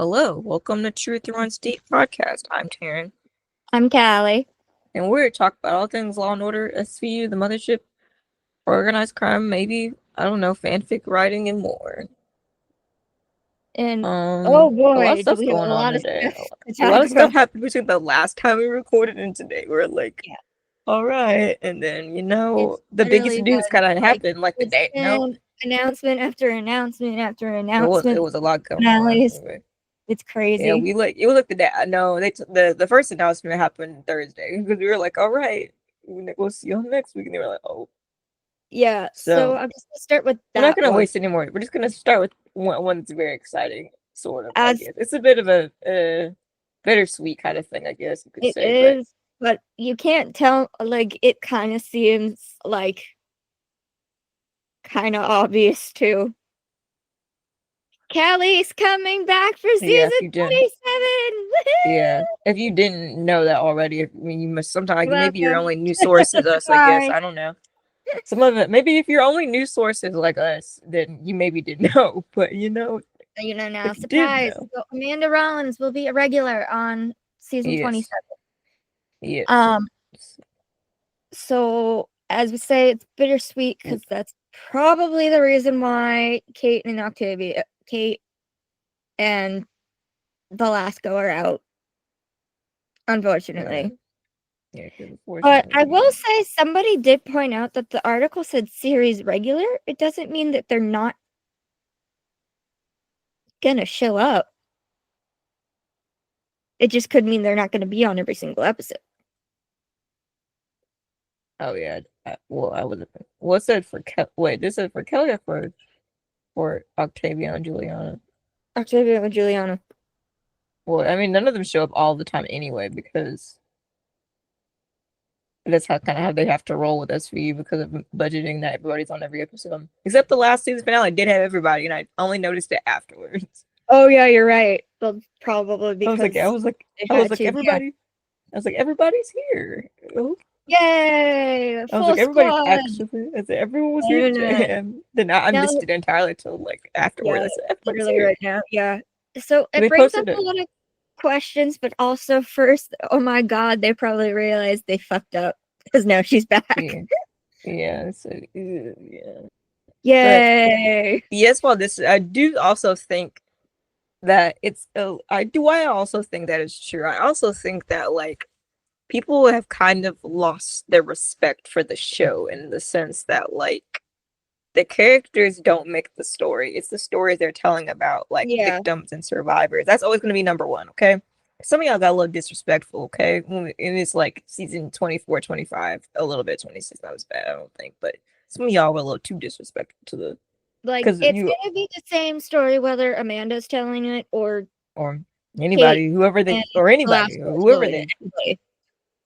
Hello, welcome to Truth Runs Deep podcast. I'm Terryn, I'm Kalli. and we're here to talk about all things Law and Order, SVU, the mothership, organized crime, maybe I don't know, fanfic writing, and more. And oh A lot of boy, do stuff's we have a going on lot of today. stuff to A lot talk of stuff about. happened between the last time we recorded and today. We're like, Yeah, all right, and then it's the biggest literally news been kind of like happened like the it's day. No, been announcement after announcement after it announcement, was a lot going on. finales. Anyway. It's Yeah, crazy. it was like the day. No, the first announcement happened Thursday because we were like, all right, we'll see you next week, and they were like, oh. Yeah, so So I'm just gonna start with we're not that gonna one. waste any more. We're just gonna start with one that's very exciting, sort of. I As guess it's a bit of a bittersweet kind of thing, I guess you could it say. But is, but you can't tell. Like it kind of seems like kind of obvious too. Kelly's coming back for yeah, season if you didn't, 27. yeah, Woohoo! if you didn't know that already, I mean, you must sometimes like, maybe your Welcome. only news source is us. I guess Bye. I don't know. Some of it, maybe if your only news source is like us, then you maybe didn't know. But Now, if you did surprise. know, So Amanda Rollins will be a regular on season yes, 27. yes. Um, so as we say, it's bittersweet because that's probably the reason why Kate and Velasco are out, Right. unfortunately. Yeah, because But I unfortunately, will say somebody did point out that the article said series regular. It doesn't mean that they're not gonna show up. It just could mean they're not gonna be on every single episode. oh yeah. Well, I was. What's it for? Wait, this is for Kelly or for Octavia and Juliana? Octavia and Juliana. Well, I mean, none of them show up all the time anyway because that's how they have to roll with SVU because of budgeting that everybody's on every episode. Except the last season finale did have everybody, and I only noticed it afterwards. Oh yeah, you're right. Well, probably because they I was had like, to. Yeah. everybody. I was like, everybody's here. Yay! I was Full like, everybody's squad. actually. I said, everyone was here And today, and then I now, missed it entirely till like afterward. yeah, I said, everybody's literally here. right now. Yeah. So it They brings up posted a it. lot of questions, but also first, oh my god, they probably realized they fucked up because now she's back. Yeah, yeah. So yeah, but Yay! yes, while this, I do also think that it's. I do. I also think that is true. I also think that like people have kind of lost their respect for the show in the sense that like the characters don't make the story. It's the stories they're telling about like Yeah. victims and survivors. That's always going to be number one, okay? Some of y'all got a little disrespectful, okay? And it's like season 24, 25, a little bit 26, that was bad, I don't think, but some of y'all were a little too disrespectful to the Like because it's you gonna be the same story whether Amanda's telling it or or Kate anybody, whoever and they or anybody, Velasco or is whoever telling it.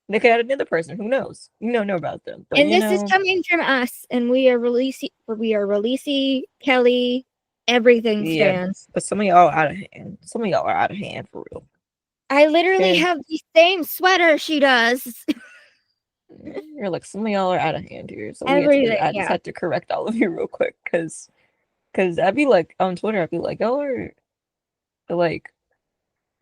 they could add another person, who knows? You don't know about them. But And this is coming from us, and we are releasing Kelly, everything yeah, stands. but some of y'all are out of hand. Some of y'all are out of hand for real. I literally Okay. have the same sweater she does. You're like some of y'all are out of hand here, so Everything, I just yeah. had to correct all of you real quick because I'd be like on Twitter, I'd be like, y'all are like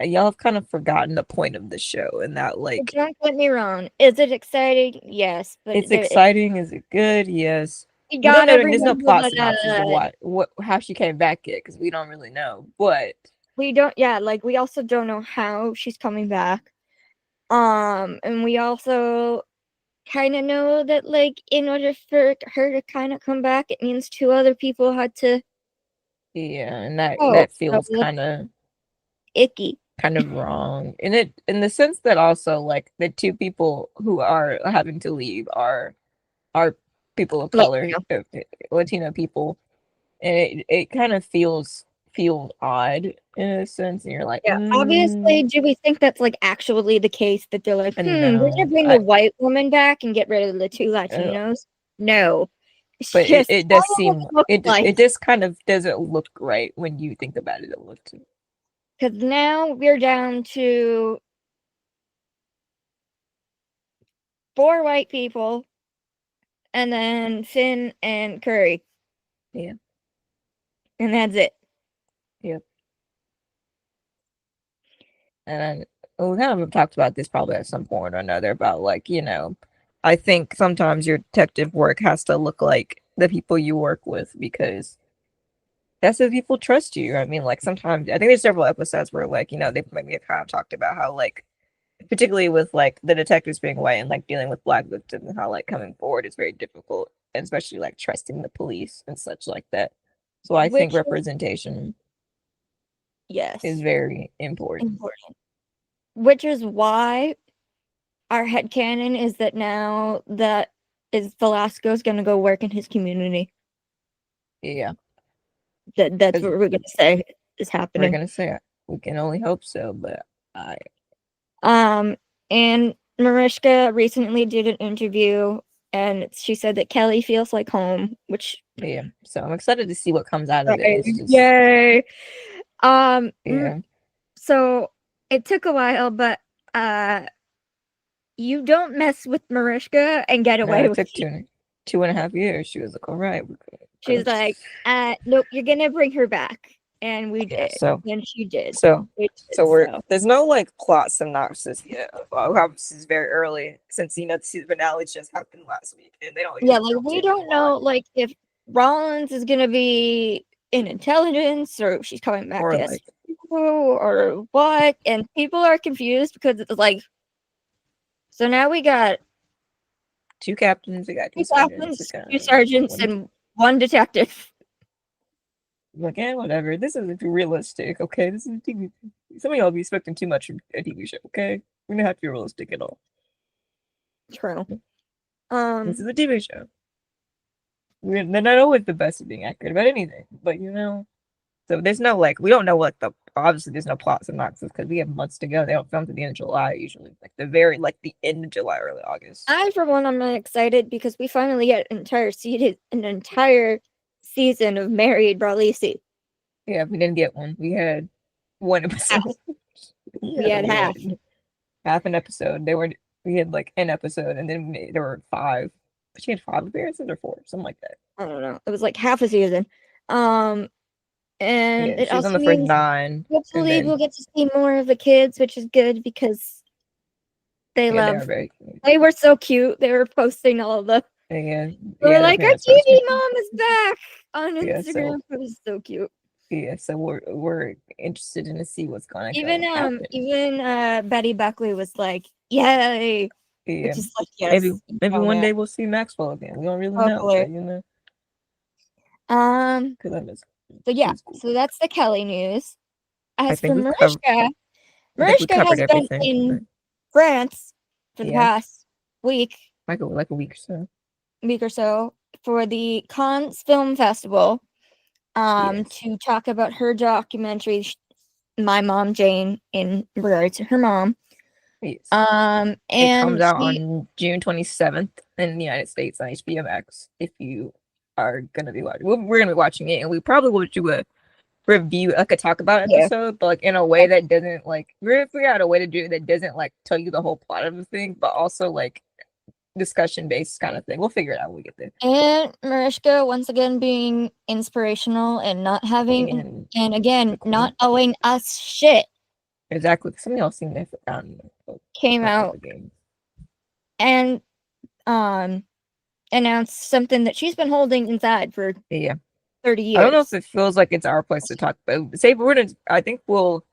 y'all have kind of forgotten the point of the show and that But like don't get me wrong. Is it exciting? Yes, but it's exciting, is it good? Yes. we We don't got know, there's no everyone, plot but synopsis of what how she came back yet because we don't really know. But we don't. Yeah, like we also don't know how she's coming back. And we also kind of know that like in order for her to kind of come back, it means two other people had to yeah, and go. that So feels that's icky. kind of wrong in it in the sense that also like the two people who are having to leave are people of Like, color, Latino people, and it kind of feels odd in a sense, and you're like, yeah, obviously, do we think that's like actually the case that they're like, we're gonna no, bring the white woman back and get rid of the two uh, Latinos? No, it's but just it does all it seem looks like. it just kind of doesn't look right when you think about it. It looks Because now we're down to four white people, and then Finn and Curry, yeah, and that's it. yeah. and we kind of talked about this probably at some point or another about like, I think sometimes your detective work has to look like the people you work with because that's what people trust you. I mean, like sometimes I think there's several episodes where like, they maybe kind of talked about how like particularly with like the detectives being white and like dealing with black victims and how like coming forward is very difficult, and especially like trusting the police and such like that. So I think which representation is yes, very important. important. Which is why our headcanon is that now that is Velasco's gonna go work in his community. Yeah, That's because what we're gonna say is we're happening. gonna say it. We can only hope so, but I Um, and Mariska recently did an interview, and she said that Kelly feels like home, which yeah. So I'm excited to see what comes out of it. It's just yay. yeah. So it took a while, but uh, you don't mess with Mariska and get No, away it with took it. 2.5 years. She was like, all right, She's like, nope, you're gonna bring her back, and we yeah. did, So and she did. So, We so did we're so. there's no like plot synopsis yet. Obviously, it's very early since the season finale just happened last week, and they don't Yeah, usually like go we into don't plot know, like if Rollins is gonna be in intelligence or if she's coming back or to like SU or what, and people are confused because it's like, so now we got two captains, we got two two sergeants, we captains, got two sergeants, one. and one detective. Like, whatever. This isn't realistic, okay? This is a TV. Some of y'all be expecting too much from a TV show, okay? We don't have to be realistic at all. True. This is a TV show. They're not always the best at being accurate about anything, but so there's no like we don't know what the obviously there's no plot synopsis because we have months to go. They don't film to the end of July usually, like the end of July, early August. I, for one, I'm not excited because we finally get an entire season of Married Brawlisi. Yeah, we didn't get one. We had one Half. episode. We Yeah, had we half. had half an episode. We had like an episode, and then there were five. She had five appearances or four, something like that. I don't know. It was like half a season. Um, and Yeah, it she was on also the first means nine, and hopefully we'll then get to see more of the kids, which is good because they yeah, they are love. very cute. They were so cute. They were posting all of the. And yeah, They were yeah, their like, "Our parents are TV super cute. mom is back" on Yeah, Instagram. so It was so cute. yeah, so we're interested in to see what's gonna go happen. Even Betty Buckley was like, "Yay!" Yeah, Which is like, maybe yes, maybe oh one man, day we'll see Maxwell again. We don't really know, hopefully. but Um, because I miss so yeah, he's cool. so that's the Kelly news. I As for think we've covered. I think we Mariska covered has been everything. But in France for the yeah, past week, like a week or so. week or so for the Cannes Film Festival, Yes, to talk about her documentary, My Mom Jane, in regards to her mom. yes. It comes And out she, on June 27th in the United States on HBO Max. If you are gonna be watching, we're gonna be watching it, and we probably will do a review, like a talk about yeah, episode, but like in a way that doesn't like we're gonna figure out a way to do it that doesn't like tell you the whole plot of the thing, but also like discussion based kind of thing. We'll figure it out when we get there. and Mariska once again being inspirational and not having, And and the again, not queen, owing us shit, exactly. Something else seemed to have forgotten came about out the game. and um announced something that she's been holding inside for Yeah, 30 I don't know if years. it feels like it's our place to talk, but say we're gonna. I think we'll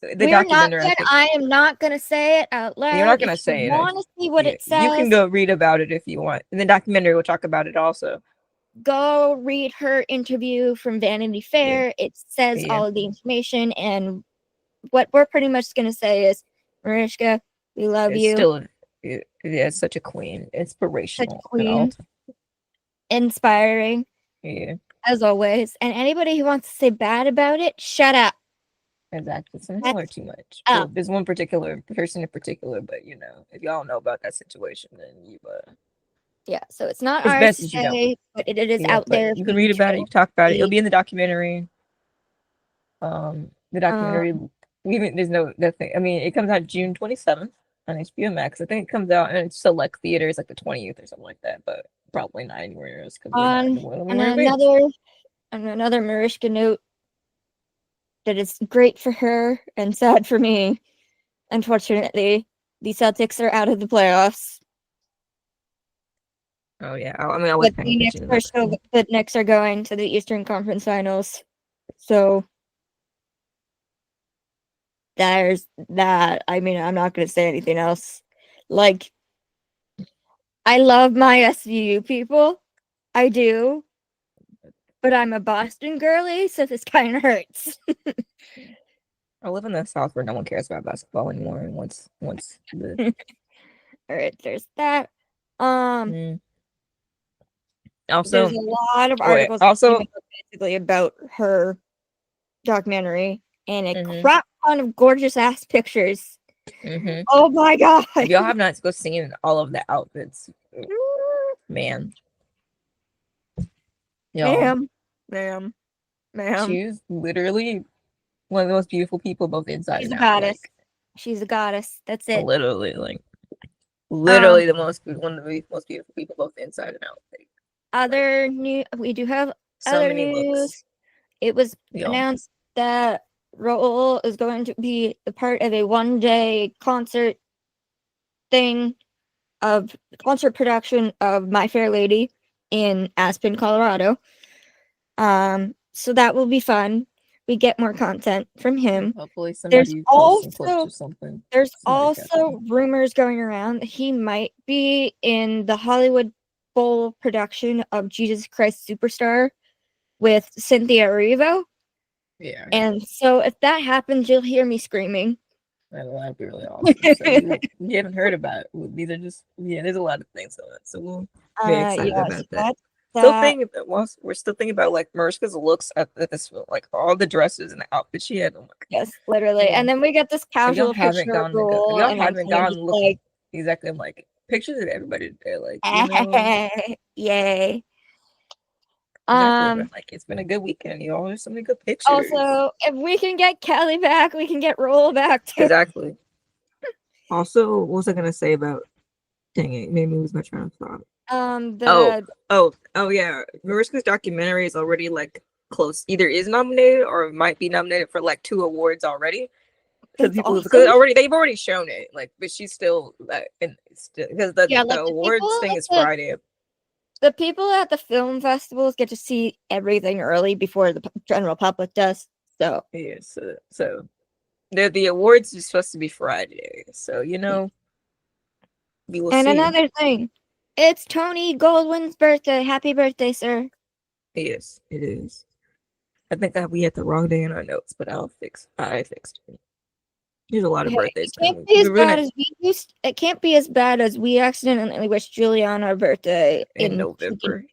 the We're not documentary. I gonna, think I am not gonna say it out you're not loud. If gonna you say it. want to see what Yeah, it you can says, go read about it if you want. In the documentary, we'll talk about it also. go read her interview from Vanity Yeah, Fair. It says yeah. all of the information, and what we're pretty much gonna say is, Mariska, we love It's you. still yeah, it's such a queen, Such a inspirational at all queen, times. inspiring Yeah, as always. And anybody who wants to say bad about it, shut up. exactly. Sometimes I learn That's too much. Well, up. there's one particular person in particular, but if y'all know about that situation, then Yeah, so it's not it's ours best to as you don't. say, but it is Yeah, out but there you for can you read to about it. You go can talk about it. It'll read. be in the documentary. The Um, documentary. Even there's no nothing. I mean, it comes out June 27th on HBO Max. I think it comes out in select theaters like the 20th or something like that, but probably not anywhere else because we're not on doing on anywhere advanced. another Mariska note that is great for her and sad for me. unfortunately, the Celtics are out of the playoffs. Oh yeah, I mean I was But paying attention to that. the Knicks are going to the Eastern Conference Finals. So there's that. I mean, I'm not going to say anything else. Like, I love my SVU people. I do. But I'm a Boston girly, so this kind of hurts. I live in the South where no one cares about basketball anymore. And once the All right, there's that. Um, mm. there's Also, a lot of wait, articles also, basically about her documentary and a mm-hmm, crap ton of gorgeous ass pictures. mm-hmm. Oh my god! If y'all have not seen all of the outfits, man, y'all, Ma'am, ma'am, ma'am. she's literally one of the most beautiful people, both inside She's and a out. goddess. Like She's a goddess. That's it. literally, like Um, literally the most one of the most beautiful people, both inside and out. Like other new. We do have so other many news. looks, It was y'all. announced that Raul is going to be a part of a one-day concert thing of concert production of My Fair Lady in Aspen, Colorado. So that will be fun. We get more content from him. Hopefully, There's somebody posts some clips also or something. there's Somebody also caption. rumors going around that he might be in the Hollywood Bowl production of Jesus Christ Superstar with Cynthia Erivo. Yeah, And so if that happens, you'll hear me screaming. that'd be really awesome. So you haven't heard about it. These are just There's a lot of things on it, so we'll be excited Yeah, so about that. that's Still that. thinking whilst we're still thinking about like Mariska's looks at this, like all the dresses and the outfits she had. I'm like, Yes, literally. yeah. And then we get this If y'all casual haven't picture of gone to go, if Rule, y'all and I'm haven't kind of gone just look like, exactly, I'm like pictures of everybody today, like. yay. Exactly, but like it's been a good weekend, y'all. There's so many good pictures. Also, if we can get Kelly back, we can get Rule back too. Exactly. Also, what was I gonna say about? Dang it, maybe lose my train of thought. Oh, The oh yeah. Mariska's documentary is already like close. Either is nominated or might be nominated for like 2 awards already. That's Because awesome. they've already shown it. Like, but she's still because Yeah, the like awards thing is Friday. the people at the film festivals get to see everything early before the general public does. So Yeah, so the awards is supposed to be Friday. So we will and see. another thing, it's Tony Goldwyn's birthday. Happy birthday, sir. Yes, it is. I think that we had the wrong day in our notes, but I fixed it. There's a lot of Hey, it birthdays can't coming. be as We're bad gonna as we used. It can't be as bad as we accidentally wished Juliana her birthday in November.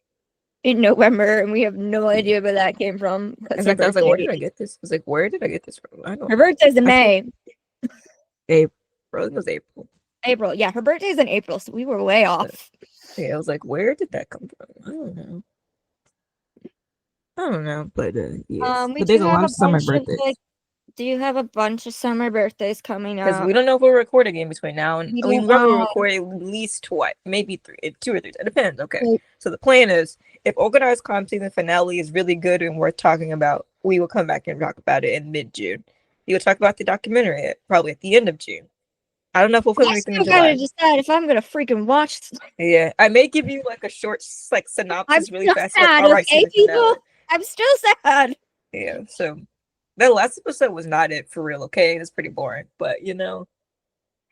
in November, and we have no Yeah. idea where that came from because In her fact, I was like, where birthday. did I get this? I was like, where did I get this from? I don't Her know. birthday's in I think May, April. It was April. April. Yeah, her birthday's in April, so we were way But, off. yeah, I was like, where did that come from? I don't know. I don't know, but yes. We But do there's a have lot a of summer bunch of birthdays. do you have a bunch of summer birthdays coming Because up? we don't know if we're recording in between now and We I mean don't we probably know. record at least twice, maybe three, 2 or 3. It depends. Okay. Like, So the plan is if organized crime season finale is really good and worth talking about, we will come back and talk about it in mid-June. We will talk about the documentary probably at the end of June. I don't know if we'll film I anything in still gotta July. decide if I'm gonna freaking watch this. Yeah, I may give you like a short like I'm synopsis really still fast, like sad, all right, okay, season people? finale. I'm still sad. Yeah, so that last episode was not it for real. Okay, it's pretty boring, but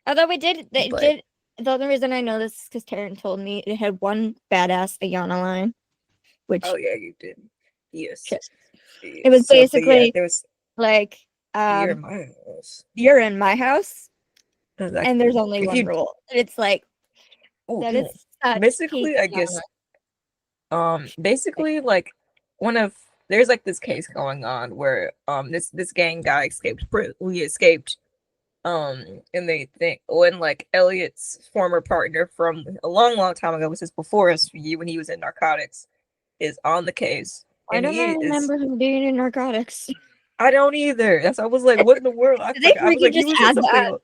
Although they but did. The only reason I know this is because Terryn told me it had one badass Ayana line, which oh yeah, you did. Yes, shit. It was yes. So but yeah, basically there was like, you're in my house. you're in my house, and there's Exactly. only If one you rule. It's like oh that is damn. such peak Basically, I Ayana. guess basically like one of there's like this case going on where this gang guy he escaped and they think when like Elliot's former partner from a long time ago, this is before SVU when he was in narcotics, is on the case I and don't he is remember him being in narcotics. I don't either. That's I was like, what in the world? I Did they forgot. I was freaking like, he just was in add something that? else.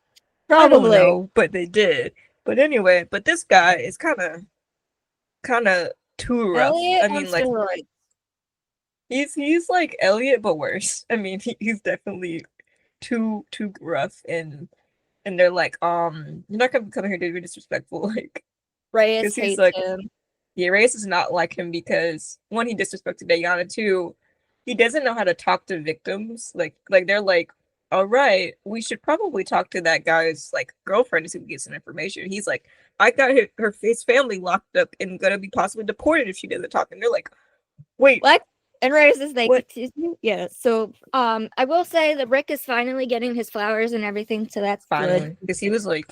I don't Probably. know, but they did. But anyway, but this guy is kind of too rough. Elliot I on mean, like steroids. he's like Elliot, but worse. I mean, he's definitely too rough and and they're like, you're not gonna come here to be disrespectful, like, Reyes because he's hates like, him. yeah, Reyes is not like him because one, he disrespected Diana. Two, he doesn't know how to talk to victims. Like they're like, all right, we should probably talk to that guy's like girlfriend to see if we get some information. He's like, I got his family locked up and gonna be possibly deported if she doesn't talk. And they're like, wait, What? And Reyes is like, what? excuse me? Yeah. So I will say that Rick is finally getting his flowers and everything, so that's good. Finally, because he was like,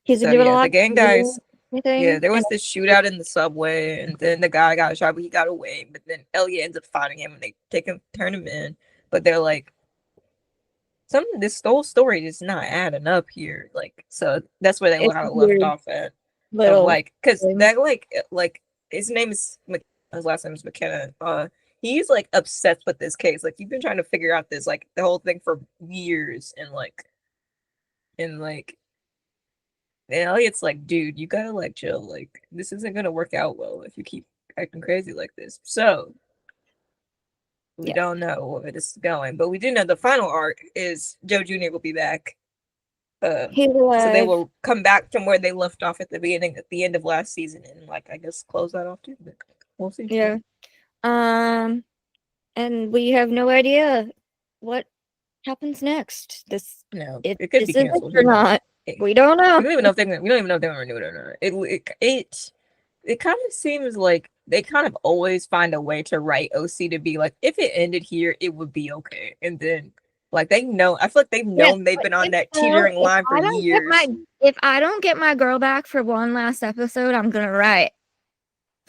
He's so doing a yeah, lot the of gang guys. Yeah, everything. there And was this shootout in the subway, and then the guy got shot, but he got away. But then Elliot ends up finding him, and they take him, turn him in. But they're like, something. This whole story is not adding up here. Like, so that's where they it's kind a of left weird off at. Of little like, because thing. that like his name is his last name is McKenna. He's like obsessed with this case. Like, you've been trying to figure out this like the whole thing for years, and and Elliot's like, dude, you gotta like chill. Like, this isn't gonna work out well if you keep acting crazy like this. So we Yeah. don't know where this is going, but we do know the final arc is Joe Jr. will be back. He's So they alive. will come back from where they left off at the beginning, at the end of last season, and like I guess close that off too. But we'll see. Yeah. Um, and we have no idea what happens next. No, it could This be is it canceled. or Who knows? not. We don't know. We don't even know if we don't even know if they're gonna renew it or not. It kind of seems like they kind of always find a way to write OC to be like, if it ended here, it would be okay. And then like they know, I feel like they've Yes, known they've but been on if that so, teetering line for years. if I don't get my girl back for one last episode, I'm gonna write.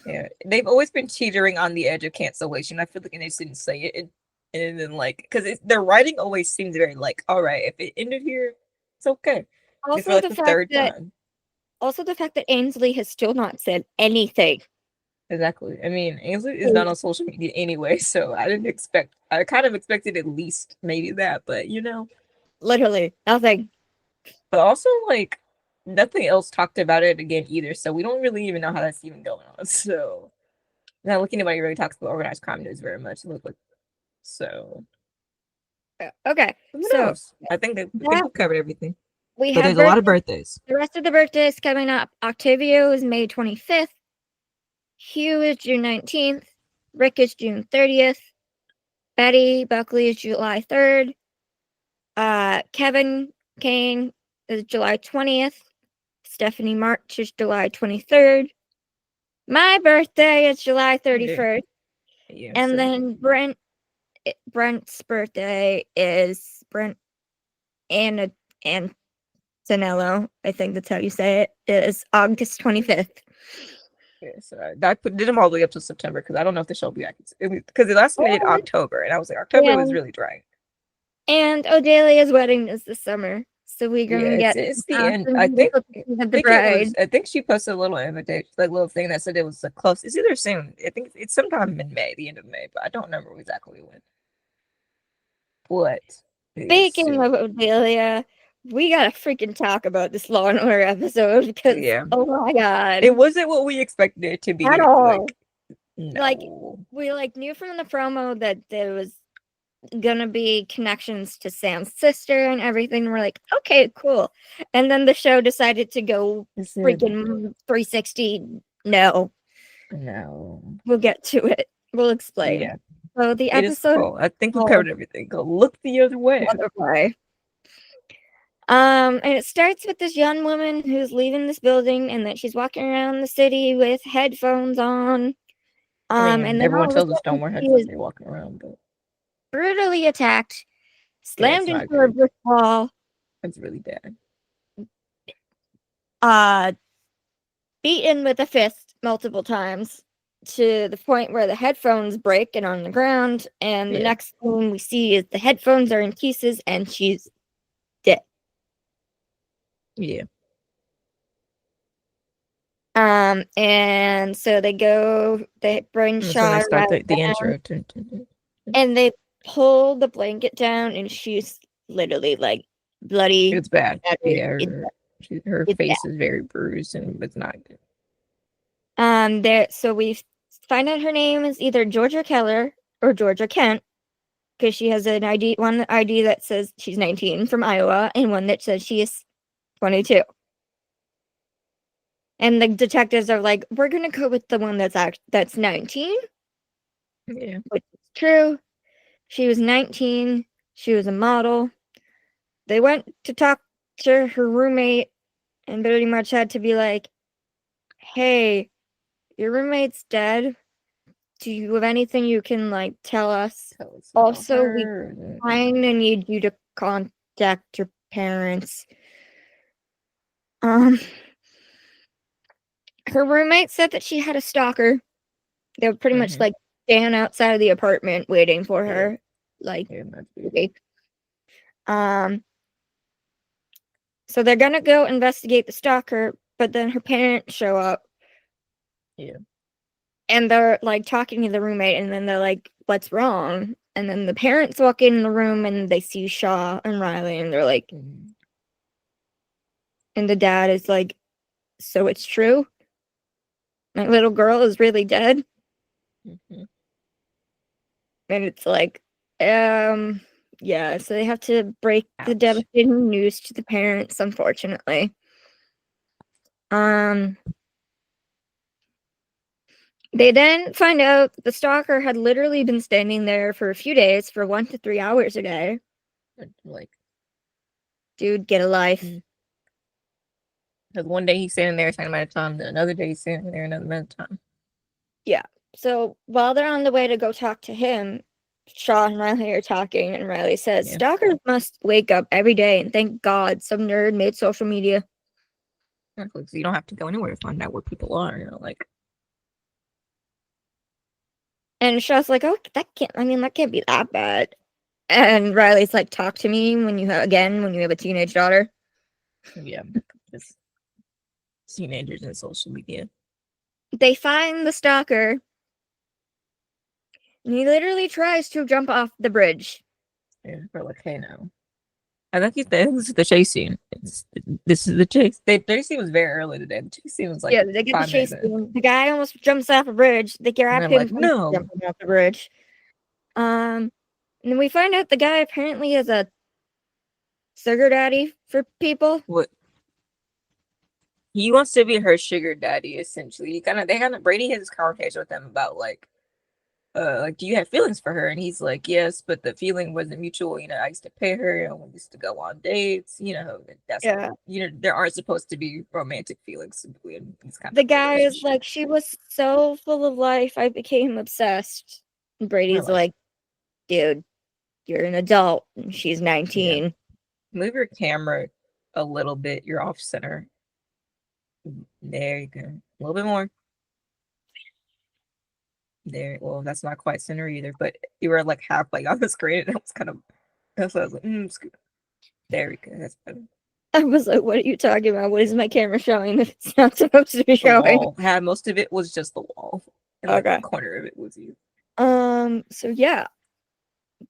Yeah, they've always been teetering on the edge of cancellation. I feel like, and they just didn't say it, and then like, because their writing always seems very like, all right, if it ended here, it's okay. And for Also like the the fact third that time, Ainsley has still not said anything. exactly. I mean, Ainsley is not on social media anyway, so I didn't expect. I kind of expected at least maybe that, but Literally nothing. but also like nothing else talked about it again either. So we don't really even know how that's even going on. So not looking at anybody really talks about organized crime news very much. Look like so. Okay, Who so knows? I think we that covered everything. we But have there's a lot of birthdays. birthdays. The rest of the birthdays coming up. Octavio is May 25th. Hugh is June 19th. Rick is June 30th. Betty Buckley is July 3rd. Kevin Kane is July 20th. Stephanie March is July 23rd. My birthday is July 31st. Yeah, And so then Brent's birthday is Brent and Antonello, I think that's how you say it, is August 25th. yeah, so did them all the way up to September because I don't know if the show will be back. Because the last time they did October, and I was like, October was really dry. And Odelia's wedding is this summer. So we're gonna Yeah, get it's the end. I think I think she posted a little invitation, like little thing that said it was close. It's either soon. I think it's sometime in May, the end of May, but I don't remember exactly when. But Speaking of Odelia, we gotta freaking talk about this Law and Order episode because yeah, oh my god, it wasn't what we expected it to be. at all. Like no, we knew from the promo that there was gonna be connections to Sam's sister and everything. We're like, okay, cool. And then the show decided to go freaking 360. No, we'll get to it. We'll explain. Yeah, So the it is episode. cool. I think we covered everything. Go look the other way. Butterfly. And it starts with this young woman who's leaving this building and that she's walking around the city with headphones on. I mean, And then everyone all of a tells us don't sudden wear she headphones is when you're walking around, but brutally attacked, yeah, slammed it's not into a good. brick wall, It's really bad. Beaten with a fist multiple times to the point where the headphones break and on the ground. And the next thing we see is the headphones are in pieces and she's dead. Yeah. And so they bring So Shaw they start right the down, intro. and they pull the blanket down, and she's literally like bloody. It's bad. Yeah, her it's face bad. is very bruised and it's not good. So we find out her name is either Georgia Keller or Georgia Kent. because she has one ID that says she's 19 from Iowa, and one that says she is 22. And the detectives are like, we're gonna go with the one that's 19. Yeah. Which is true. She was 19. She was a model. They went to talk to her roommate and pretty much had to be like, hey, your roommate's dead. Do you have anything you can like tell us? Tell us about Also, we her. kind of need you to contact your parents. Um, her roommate said that she had a stalker. They would pretty much like stand outside of the apartment waiting for her. Like, okay. So they're gonna go investigate the stalker, but then her parents show up. Yeah. And they're like talking to the roommate, and then they're like, what's wrong? And then the parents walk in the room and they see Shaw and Riley, and they're like, and the dad is like, so it's true? My little girl is really dead? And it's like, yeah, so they have to break the devastating news to the parents, unfortunately. They then find out the stalker had literally been standing there for a few days for 1 to 3 hours a day. Like, dude, get a life. Because one day he's standing there a certain amount of time, then another day he's standing there another amount of time. Yeah. So while they're on the way to go talk to him, Shaw and Riley are talking, and Riley says, stalkers must wake up every day and thank God some nerd made social media. So you don't have to go anywhere to find out where people are, like. And Shaw's like, oh, that can't be that bad. And Riley's like, talk to me when you have a teenage daughter. Yeah. Just teenagers and social media. They find the stalker. And he literally tries to jump off the bridge. Yeah, for like, hey, no. I think this is the chase scene. This is the chase. The chase scene was very early today. The chase scene was like, yeah, they get the chase scene. The guy almost jumps off a bridge. They grab him like, no. jumping off the bridge. And then we find out the guy apparently is a sugar daddy for people. What? He wants to be her sugar daddy, essentially. Brady has this conversation with them about like, do you have feelings for her? And he's like, yes, but the feeling wasn't mutual. I used to pay her, we used to go on dates, that's there aren't supposed to be romantic feelings in these kind the guy is like, she was so full of life, I became obsessed. And Brady's like, dude, you're an adult and she's 19. Yeah. Move your camera a little bit, you're off center. There you go. A little bit more. There. Well, that's not quite center either, but you were like halfway on the screen, and it was kind of. That's what I was like, there we go. That's better. I was like, what are you talking about? What is my camera showing that it's not supposed to be showing? Wall. Yeah, most of it was just the wall. And like the corner of it was you. So yeah.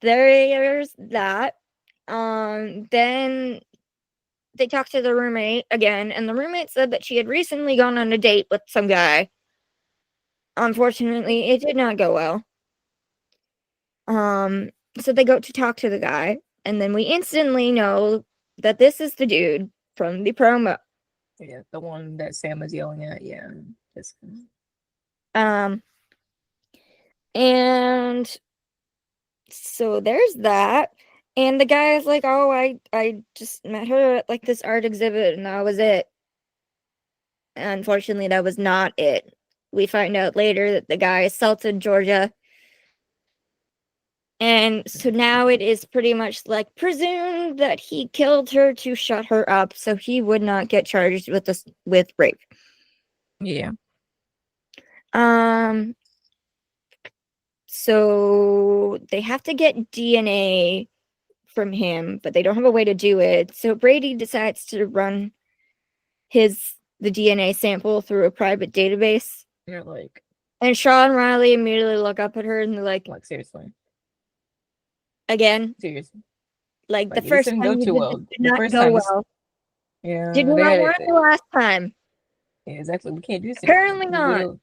There's that. Then they talked to the roommate again, and the roommate said that she had recently gone on a date with some guy. Unfortunately, it did not go well. So they go to talk to the guy, and then we instantly know that this is the dude from the promo. Yeah, the one that Sam was yelling at. Yeah. And so there's that. And the guy is like, oh, I just met her at like this art exhibit, and that was it. Unfortunately, that was not it. We find out later that the guy assaulted Georgia. And so now it is pretty much like presumed that he killed her to shut her up so he would not get charged with rape. Yeah. So they have to get DNA from him, but they don't have a way to do it. So Brady decides to run the DNA sample through a private database. You're like, and Shaw and Riley immediately look up at her and they're like seriously. Again? Seriously. Like the first time did not go well. Yeah. Did not learn the last time? Yeah, exactly. We can't do this. Apparently not.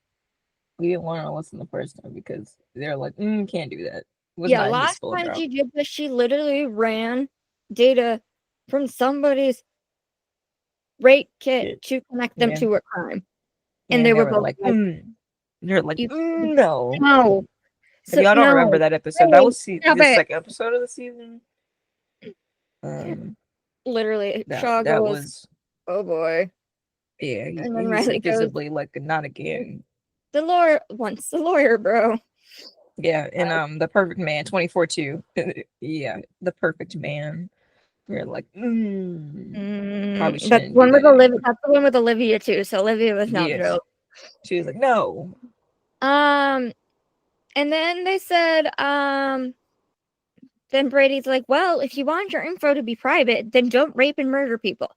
We didn't want to listen the first time because they're like, can't do that. was Yeah, not last admissible in time trial. she did this, she literally ran data from somebody's rape kit Yeah, to connect them yeah, to a crime. yeah. And And they they were were both like, like, they're like, you no. no. If So y'all don't remember no. that episode, that Hey, was stop the it. second episode of the season. Um, Literally, that Shaw that goes, was oh boy. yeah. And then He Riley said goes, visibly like, not again. the lawyer wants the lawyer, bro. Yeah, and the Perfect Man 24/2. Yeah, the Perfect Man. We're like, probably That's shouldn't do one with that Olivia. anymore. That's the one with Olivia too. So Olivia was not Yes, thrilled. she was like, no. Um, and then they said, then Brady's like, well, if you want your info to be private, then don't rape and murder people.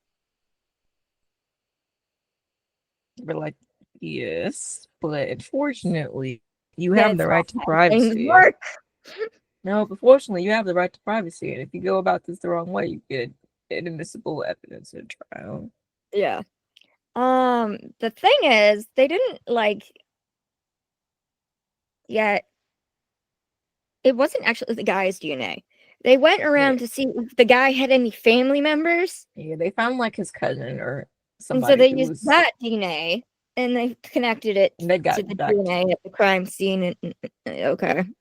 We're like, yes, but unfortunately, you have That's the not right to how things privacy. work. No, but fortunately, you have the right to privacy, and if you go about this the wrong way, you get inadmissible evidence at trial. Yeah. The thing is, they didn't like yet. It wasn't actually the guy's DNA. They went Yeah, around to see if the guy had any family members, yeah, they found like his cousin or and so somebody they who used was, that DNA and they connected it and they to got the that. DNA at the crime scene. Okay, And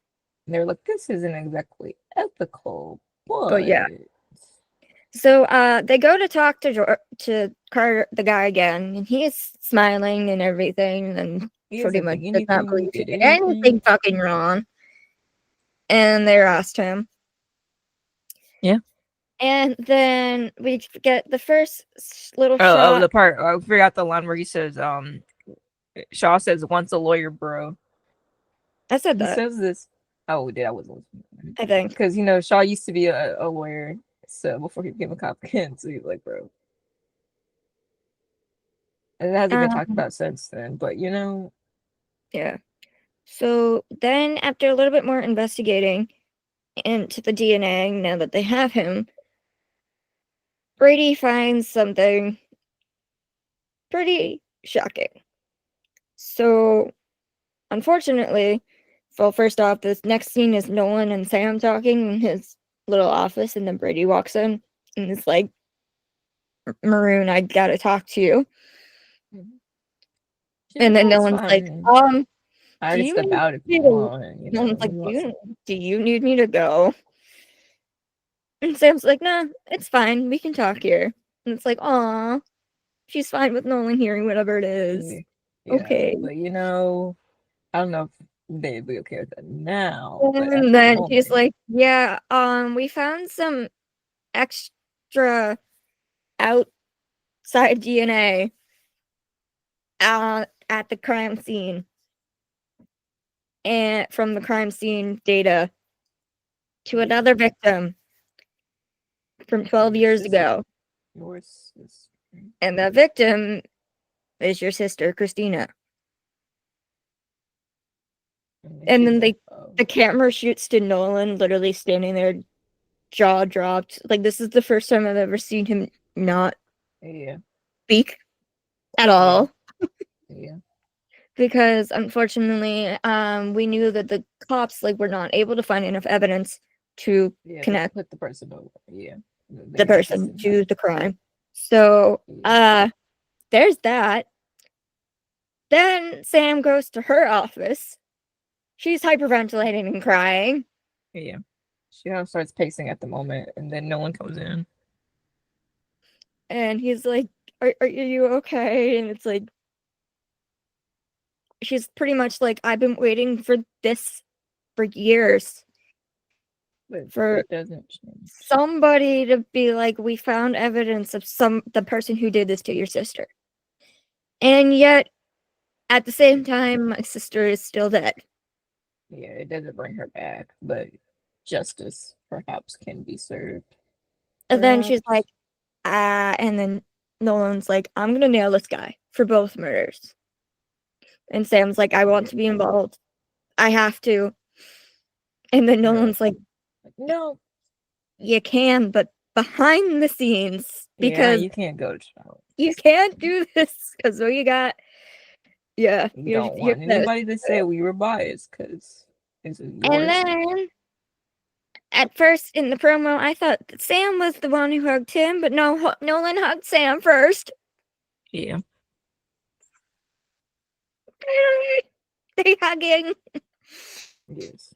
they were like, this isn't exactly ethical, but but yeah. So they go to talk to Carter, the guy again, and he is smiling and everything, and he pretty doesn't much think does not anything. He believe he did did anything anything. fucking wrong. And they asked him, Yeah. and then we get the first little Oh, shot. the part I forgot the line where he says, Shaw says, "Once a lawyer, bro." I said He that, says this. Oh, we did. I wasn't listening I think. because Shaw used to be a lawyer, so before he became a cop again, so he's like, bro, and it hasn't been talked Um, about since then. But yeah. So then, after a little bit more investigating into the DNA, now that they have him, Brady finds something pretty shocking. So, unfortunately, well, first off, this next scene is Nolan and Sam talking in his little office, and then Brady walks in and is like, Maroon, I gotta talk to you. she's And like, then "Oh, it's Nolan's like, fine. I do already you step need out if you me to? want." Nolan's like, You want some? do you need me to go? And Sam's like, nah, it's fine. We can talk here. And it's like, aw, she's fine with Nolan hearing whatever it is. Yeah, yeah, Okay. but I don't know if they'd be okay with that now, but at And the then she's moment, like, yeah, we found some extra outside DNA at the crime scene and from the crime scene data to yeah, another victim from 12 your years sister, ago. your sister. And that victim is your sister, Christina. And And she's then like, oh, the camera shoots to Nolan literally standing there, jaw dropped. Like, this is the first time I've ever seen him not yeah, speak at yeah, all. yeah, Because unfortunately, we knew that the cops like were not able to find enough evidence to yeah, to connect put the person over. Yeah, the they just person didn't have to it. the crime. So, Yeah, there's that. Then Sam goes to her office. She's hyperventilating and crying. yeah. She kind of starts pacing at the moment, and then no one comes in. And he's like, are you okay? And it's like, she's pretty much like, I've been waiting for this for years. But For it doesn't change. somebody to be like, we found evidence of the person who did this to your sister. And yet, at the same time, my sister is still dead. Yeah, it doesn't bring her back, but justice perhaps can be served. And then she's Perhaps. like, and then Nolan's like, I'm gonna nail this guy for both murders. And Sam's like, I want Yeah. to be involved. I have to. And then They're like, Nolan's like, no. you can, but behind the scenes, Yeah, because you can't go to trial. you can't do this. Because what you got, yeah, You don't you're want this. anybody to say we were biased because it's And yours. then at first in the promo, I thought that Sam was the one who hugged him, but no, Nolan hugged Sam first. Yeah. They hugging. Yes.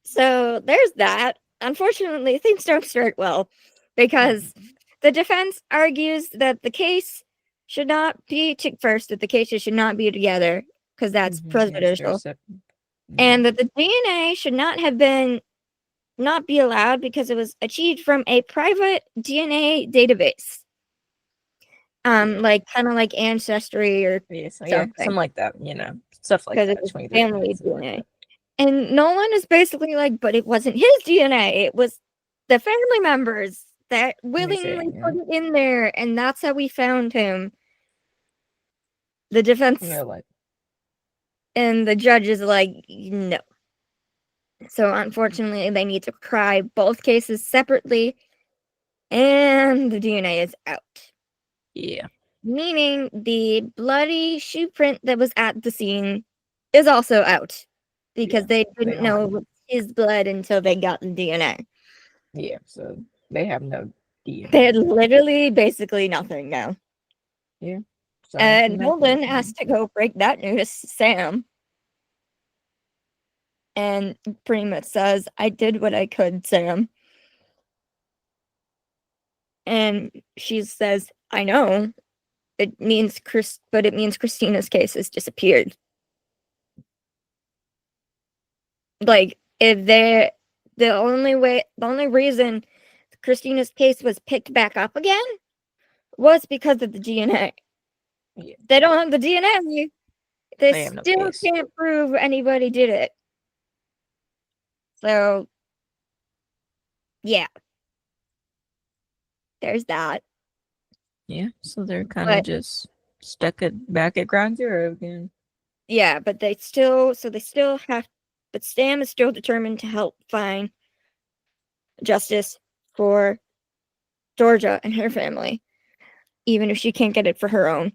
So there's that. Unfortunately, things don't start well because the defense argues that the case should not be first, that the cases should not be together because that's Yes, they're prejudicial, separate. Yeah. and that the DNA should not be allowed because it was achieved from a private DNA database. Like kind of like Ancestry or Yeah, so yeah, something, something like that, stuff like because it that. was 23 family stuff like DNA. that. And Nolan is basically like, but it wasn't his DNA. It was the family members that They say, willingly put it in there, and that's how we found him. The defense and they're like, and the judge is like, no. So unfortunately, they need to try both cases separately, and the DNA is out. yeah, Meaning the bloody shoe print that was at the scene is also out because yeah, they they didn't know don't. it was his blood until they got the DNA. Yeah, so they have no They had DNA. literally basically nothing now. Yeah, starting from And nothing. Nolan has to go break that news to Sam. And pretty much says, I did what I could, Sam. And she says, I know. It means but it means Christina's case has disappeared. Like, if the only reason Christina's case was picked back up again was because of the DNA. Yeah, They don't have the DNA. They they have no still case. can't prove anybody did it. So, yeah, there's that. Yeah, so they're kind of But just stuck back at ground zero again. yeah, but they still have, but Sam is still determined to help find justice for Georgia and her family, even if she can't get it for her own.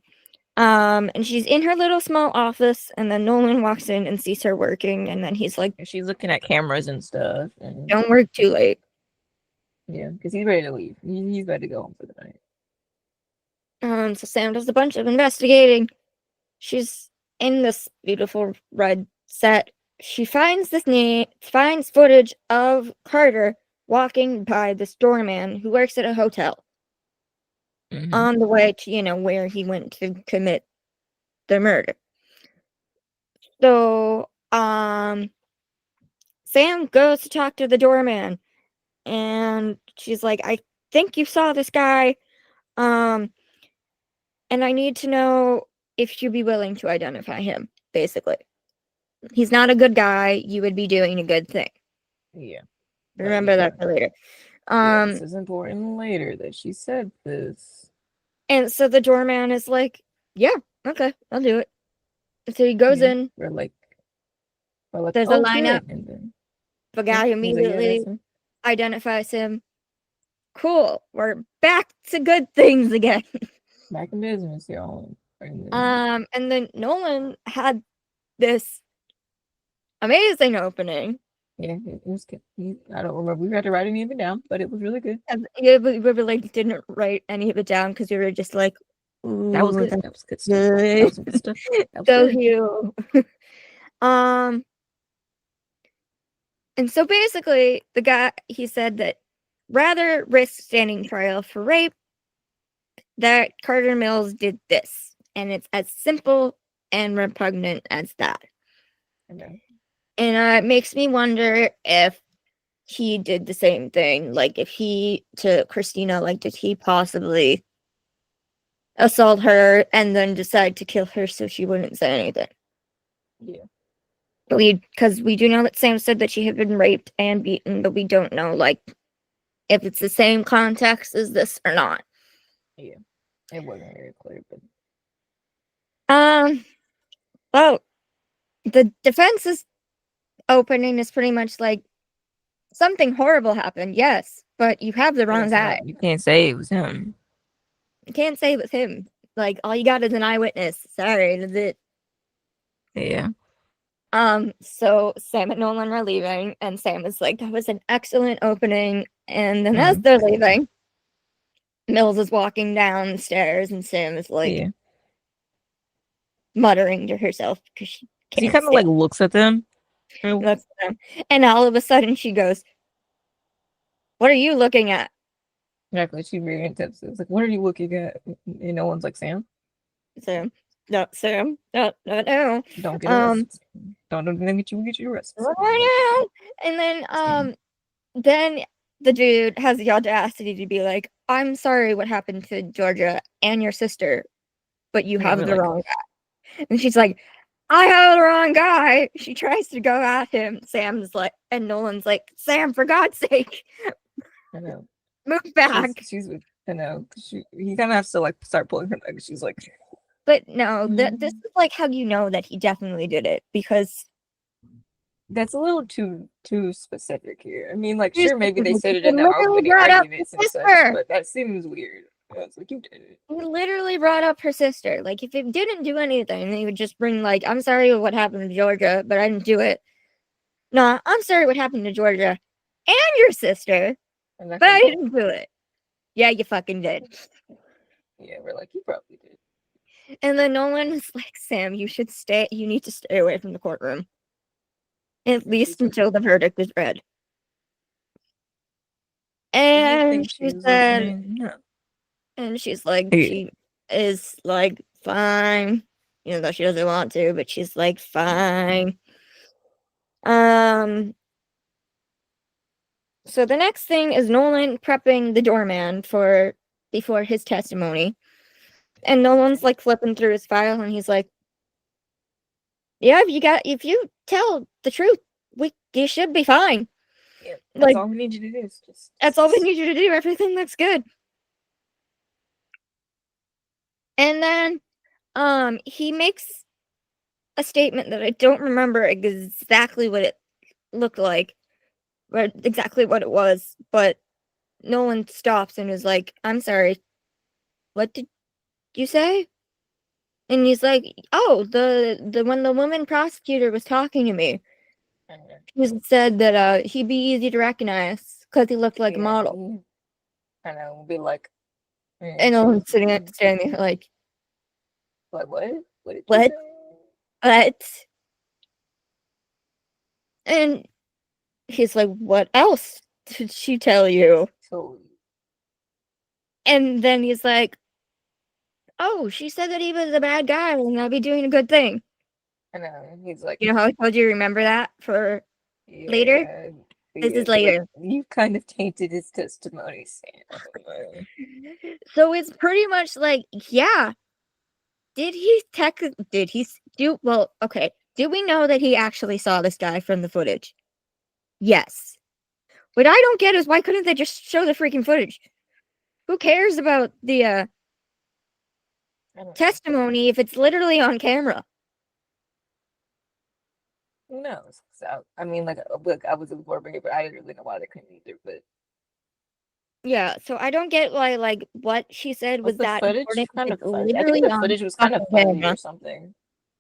And she's in her little small office, and then Nolan walks in and sees her working, and then he's like, And she's looking at cameras and stuff, and don't work too late. yeah, because he's ready to leave. He's ready to go home for the night. So Sam does a bunch of investigating. She's in this beautiful red set. She finds finds footage of Carter walking by this doorman who works at a hotel on the way to, where he went to commit the murder. So, Sam goes to talk to the doorman, and she's like, I think you saw this guy, and I need to know if you'd be willing to identify him, basically. He's not a good guy. You would be doing a good thing. Yeah, but Remember that for later. yeah, this is important later that she said this. And so the doorman is like, yeah, okay, I'll do it. So he goes in. We're like, There's a oh, lineup. good. And then The guy immediately identifies him. Cool. We're back to good things again. Back in business, y'all. And then Nolan had this amazing opening. Yeah, it was good. I don't remember. We had to write any of it down, but it was really good. Yeah, we really didn't write any of it down because we were just like, ooh, that was good. That was good stuff. good. That was some good stuff. That was So good. you. And so basically, the guy, he said that rather risk standing trial for rape, that Carter Mills did this. And it's as simple and repugnant as that. Okay. And it makes me wonder if he did the same thing. Like, if he, to Christina, like, did he possibly assault her and then decide to kill her so she wouldn't say anything? Yeah. Because we do know that Sam said that she had been raped and beaten, but we don't know, like, if it's the same context as this or not. Yeah. It wasn't very clear, but well, the defense's opening is pretty much like, something horrible happened, yes, but you have the wrong guy. you can't say it was him. You can't say it was him. Like, all you got is an eyewitness. Sorry, that's it. Yeah. So Sam and Nolan are leaving, and Sam is like, that was an excellent opening. And then as Mm. they're leaving, Mills is walking down the stairs, and Sam is like Yeah. muttering to herself because she She can't kind of like stand looks at them. And looks at them. And all of a sudden she goes, "What are you looking at?" exactly, she's very intense. It's like, what are you looking at? And no one's like, Sam, Sam, no, Sam, no, no, no. don't get Um, arrested. Don't get you arrested. no. And Sam. then the dude has the audacity to be like, "I'm sorry what happened to Georgia and your sister, but you And have we're the like, wrong guy." And she's like, "I have the wrong guy." She tries to go at him. Sam's like, and Nolan's like, "Sam, for God's sake, I know. move back." She's with, I know. He kind of has to like start pulling her leg. She's like, But no, this "Mm, is like how you know that he definitely did it because that's a little too specific here. I mean, like, he sure, maybe they said it in the literally opening brought up his arguments and such, sister. but that seems weird. It's like you did it. He literally brought up her sister. Like, if he didn't do anything, he would just bring, like, "I'm sorry what happened to Georgia, but I didn't do it." No, "I'm sorry what happened to Georgia and your sister, but I Exactly. didn't do it." Yeah, you fucking did. Yeah, we're like, you probably did. And then Nolan is like, "Sam, you should stay. You need to stay away from the courtroom. At least She's like, until the verdict is read." do you And think she she was said, listening? No. and she's like, Yeah. she is like, "Fine." Though she doesn't want to, but she's like, "Fine." Um, so the next thing is Nolan prepping the doorman for before his testimony. And Nolan's like flipping through his file and he's like, "Yeah, if you tell the truth, you should be fine. Yeah, that's Like, all we need you to do. Is that's all we need you to do. Everything looks good." And then he makes a statement that I don't remember exactly what it looked like, or exactly what it was, but Nolan stops and is like, "I'm sorry, what did you say?" And he's like, "Oh, the when the woman prosecutor was talking to me, she said that he'd be easy to recognize because he looked like a yeah, model." I know. We'll be like, And she was Nolan's standing there like, like, what? What did you "What? say? What?" And he's like, "What else did she tell you?" So And then he's like, "Oh, she said that he was a bad guy and I'd be doing a good thing." I know. And he's like, You know how I told you to remember that for later? yeah, This yeah. is Like later. you kind of tainted his testimony, Sam. So it's pretty much like, yeah, did he do, well, okay. Do we know that he actually saw this guy from the footage? Yes. What I don't get is why couldn't they just show the freaking footage? Who cares about the I don't know. testimony if it's literally on camera? Who knows? So I mean, like, look, I was absorbing it, but I didn't really know why they couldn't either. But Yeah, so I don't get why, like, what she said was was the that footage important if kind of it's fuzzy? I think literally the on footage was kind of fucking fuzzy camera. or something.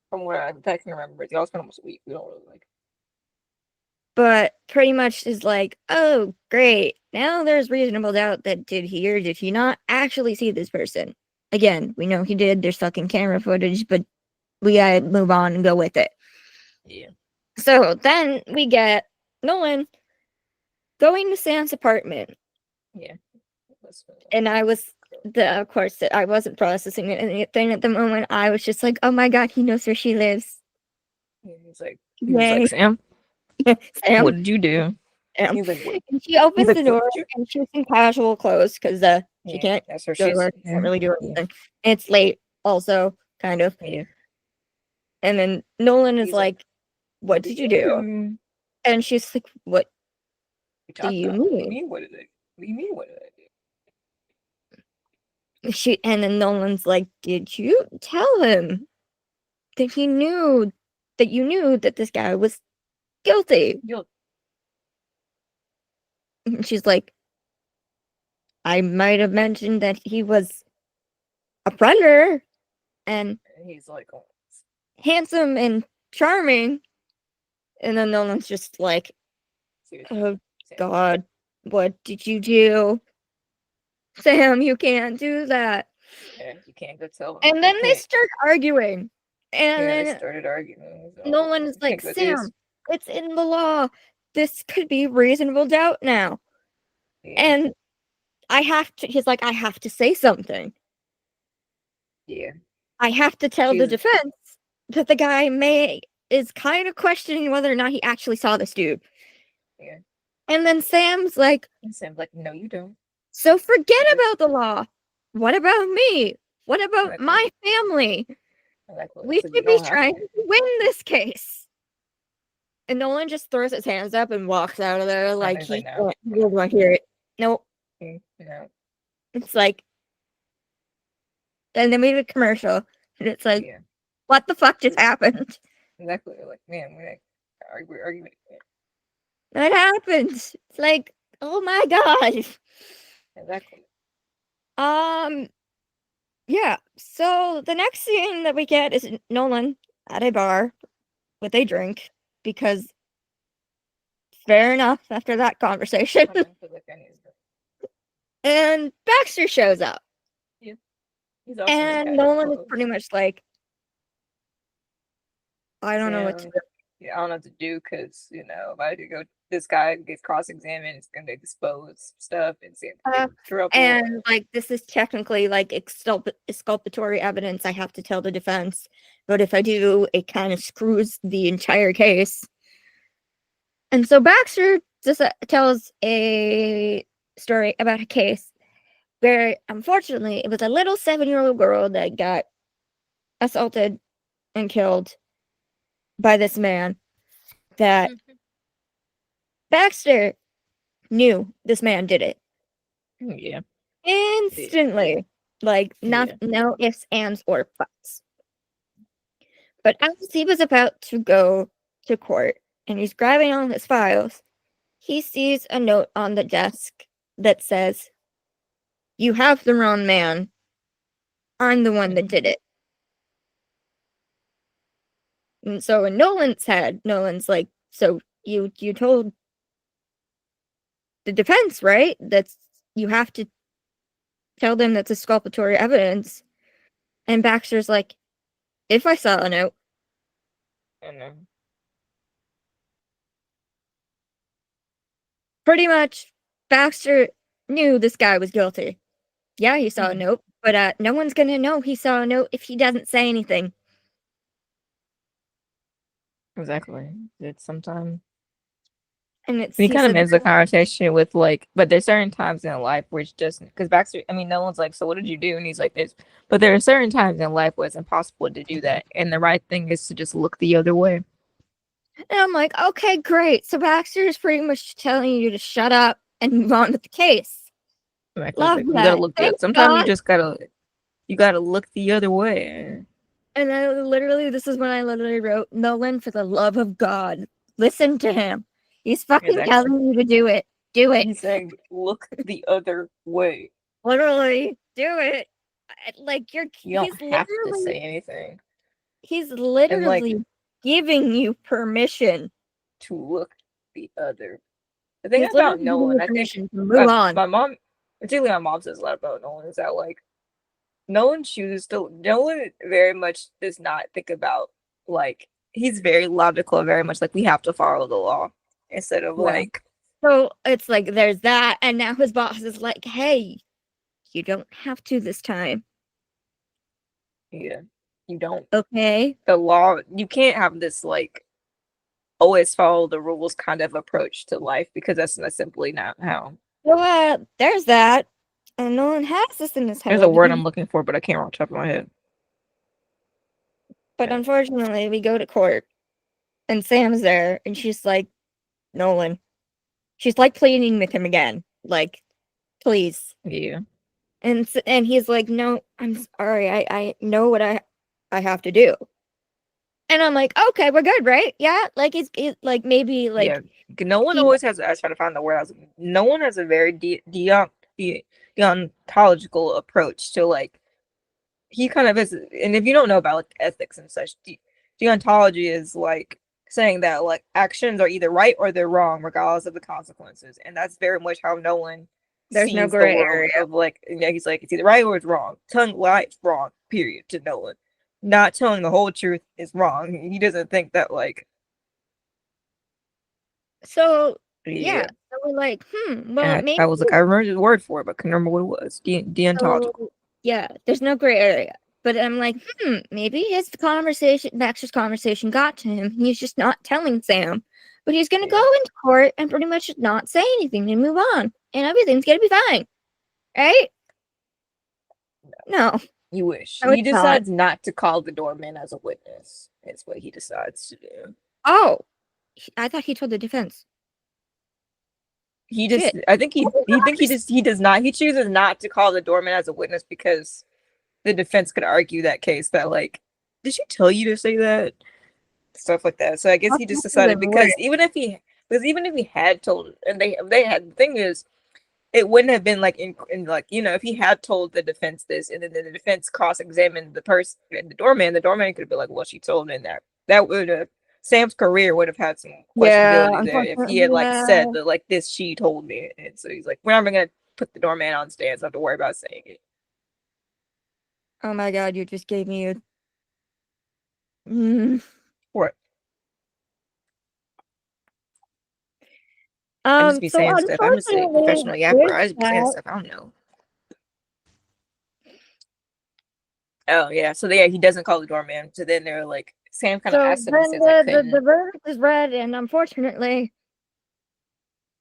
From where I can remember, y'all spent almost a week. We don't really like. But pretty much is like, "Oh, great. Now there's reasonable doubt that did he or did he not actually see this person?" Again, we know he did. There's fucking camera footage, but we gotta move on and go with it. Yeah. So then we get Nolan going to Sam's apartment. Yeah. And of course, I wasn't processing anything at the moment. I was just like, "Oh my God, he knows where she lives. He was like, Yay." Sam, Sam. what did you do? Sam. He's like, what? And she He's opens like, the what door did you? and she's in casual clothes because she Yeah, can't that's her. go to She's work, yeah, can't really do yeah, anything. And it's late, also, kind of. yeah. And then Nolan is He's like, like, "What what did did you you do?" do? And she's like, "What We do talked you about it. What do you mean?" mean? What did I? What do you mean? What did I do? And then Nolan's like, "Did you tell him that you knew that this guy was guilty?" You'll. And she's like, "I might have mentioned that he was a predator and And he's like, oh, handsome and charming, And then Nolan's just like, Seriously. oh Sam. God, what did you do? Sam, you can't do that. Yeah, you can't go tell him. And You then they can't. start arguing. And Yeah, they then started arguing. So Nolan's you like, can't go do this. Sam, it's in the law. This could be reasonable doubt now. Yeah, And he's like, I have to say something. yeah. I have to tell the She's defense that the guy is kind of questioning whether or not he actually saw this dude. yeah. And then Sam's like, And Sam's like, no, you don't. so forget You just about the law. What about me? What about exactly, my family? exactly. We So you should be don't have trying to. to win this case. And Nolan just throws his hands up and walks out of there And like he's like, he no, can't want to hear it. Nope. no, It's like, then they made a commercial, and it's like, yeah, what the fuck just happened? exactly. Like, man, we're like, arguing. That happened. It's like, oh my god. Exactly. Um, yeah. So the next scene that we get is Nolan at a bar with a drink because fair enough after that conversation. I mean, 'cause, like, I need And Baxter shows up. yeah, he's also in And casual Nolan is clothes. pretty much like, I don't know what to Sam, do. yeah, I don't know what to do because if I do go, this guy gets cross-examined, it's gonna expose stuff, and Sam could get Uh, in trouble. and like this is technically like exculpatory evidence I have to tell the defense. But if I do, it kind of screws the entire case. And so Baxter just tells a story about a case where, unfortunately, it was a little 7-year-old girl that got assaulted and killed by this man. That Baxter knew this man did it Yeah, yeah, instantly. Like, yeah. not, no ifs, ands, or buts. But as he was about to go to court and he's grabbing all his files, he sees a note on the desk that says, "You have the wrong man. I'm the one that did it." And so in Nolan's head, Nolan's like, "So you told the defense, right? That's you have to tell them that's exculpatory evidence." And Baxter's like, "If I saw a note." I know. Pretty much, Baxter knew this guy was guilty. Yeah, he saw a Mhm. note, but no one's gonna know he saw a note if he doesn't say anything. Exactly. It's sometimes And it's he he kind of said, ends the conversation with like, but there's certain times in life where it's just because Baxter. I mean, no one's like, so what did you do? And he's like this, but there are certain times in life where it's impossible to do that, and the right thing is to just look the other way. and I'm like, okay, great. So Baxter is pretty much telling you to shut up and move on with the case. Like, Love you gotta that. look the. Thank Sometimes God. you gotta look the other way. And this is when I literally wrote, Nolan, for the love of God, listen to him. He's fucking Exactly. telling you to do it. Do it. He's saying, look the other way. Literally, do it. Like You don't have to say anything, he's and like literally giving you permission. to look the other. The thing He's about literally giving you Nolan, I think permission to move on. my mom, particularly my mom, says a lot about Nolan is that like Nolan very much does not think about like he's very logical, very much like we have to follow the law instead of Yeah. like So it's like there's that, and now his boss is like, "Hey, you don't have to this time, yeah, you don't okay?" the law you can't have this like always follow the rules kind of approach to life because that's simply not how. So there's that, and Nolan has this in his There's a head, word I'm looking for, but I can't remember off the top of my head. but Yeah, unfortunately, we go to court, and Sam's there, and she's like, "Nolan," she's like pleading with him again, like, "Please." yeah, And he's like, "No, I'm sorry. I know what I have to do." And I'm like, "Okay, we're good, right? Yeah." Like he's like maybe yeah. like No one he always has. I was trying to find the word. No one has a very deontological approach to like he kind of is. And if you don't know about like ethics and such, deontology is like saying that like actions are either right or they're wrong, regardless of the consequences, and that's very much how Nolan There's no sees the gray world. area. Of like, you know, he's like, it's either right or it's wrong. Telling lies wrong. Period. To Nolan, not telling the whole truth is wrong. He doesn't think that like, So yeah, yeah. so we're like, well, And maybe. I was like, I remember the word for it, but couldn't remember what it was. Deontological. So yeah, there's no gray area. But I'm like, maybe his conversation, Baxter's conversation, got to him. He's just not telling Sam, but he's gonna Yeah. go into court and pretty much not say anything and move on, and everything's gonna be fine, right? No, You wish. no, He it's not. decides not to call the doorman as a witness. It's what he decides to do. Oh, I thought he told the defense. He just, Shit. I think he does not. He chooses not to call the doorman as a witness because the defense could argue that case that like, did she tell you to say that? Stuff like that. So I guess he just That's decided even worse. because even if he had told, and they had, the thing is, it wouldn't have been like in like, you know, if he had told the defense this and then the defense cross-examined the person, the doorman could have been like, well, she told him that would have, Sam's career would have had some Yeah, questionability there if he unfortunately, had like yeah. said that like this, she told me. And so he's like, we're not gonna put the doorman on stand, so I have to worry about saying it. Oh my god, you just gave me a. Mm. What? I just be So saying stuff. I'm just a unfortunately, professional yapper. there's I just be saying that. stuff. I don't know. Oh yeah, so yeah, he doesn't call the doorman. So then they're like, Sam kind of So asks him. He then says, "I the couldn't." verdict is read, and unfortunately,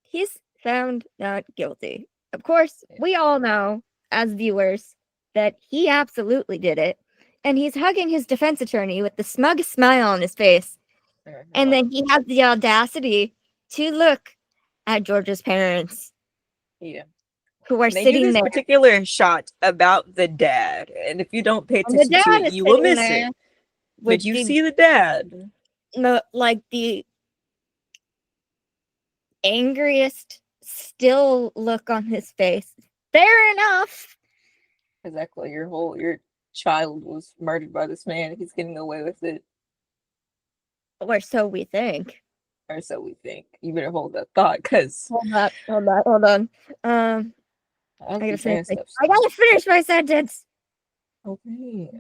he's found not guilty. Of course, we all know as viewers that he absolutely did it, and he's hugging his defense attorney with the smug smile on his face. And then he has the audacity to look at George's parents, Yeah, who are and they do sitting this there. particular shot about the dad, and if you don't pay And the attention to dad it, is you will sitting miss there it. with But you see the dad. the angriest still look on his face. Fair enough. Exactly. Your child was murdered by this man. He's getting away with it, Or so we think. or so we think. You better hold that thought, because Hold on. I I be gotta finish. saying stuff. I gotta finish my sentence. Okay.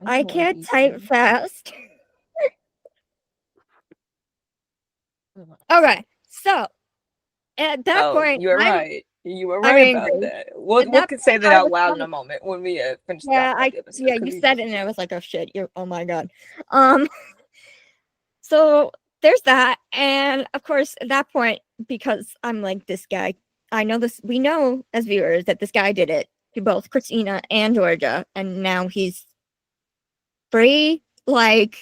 I can't type fast. Okay, so at that Oh, point, you were right. You were I'm right about angry. that. At We'll that can say point, that I out was loud in like, a moment when we finish talking about the episode. yeah, you said it, and I was like, oh shit, you're, oh my god. Um, so there's that, and of course, at that point, because I'm like, this guy, I know this, we know as viewers that this guy did it to both Christina and Georgia, and now he's free. Like,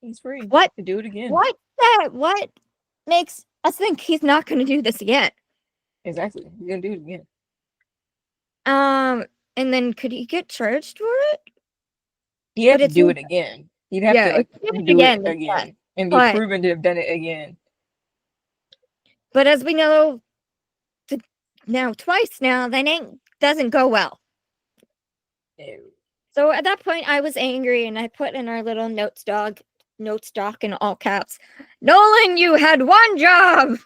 He's free what? to do it again. What makes us think he's not going to do this again? Exactly. He's gonna do it again. And then could he get charged for it? He'd have But to it's do it again. He'd have yeah, to if like he did it do it again, then yes. again and be But proven to have done it again. as we know, now twice now, that doesn't go well. Ew. So at that point, I was angry, and I put in our little note stock in all caps. Nolan, you had one job.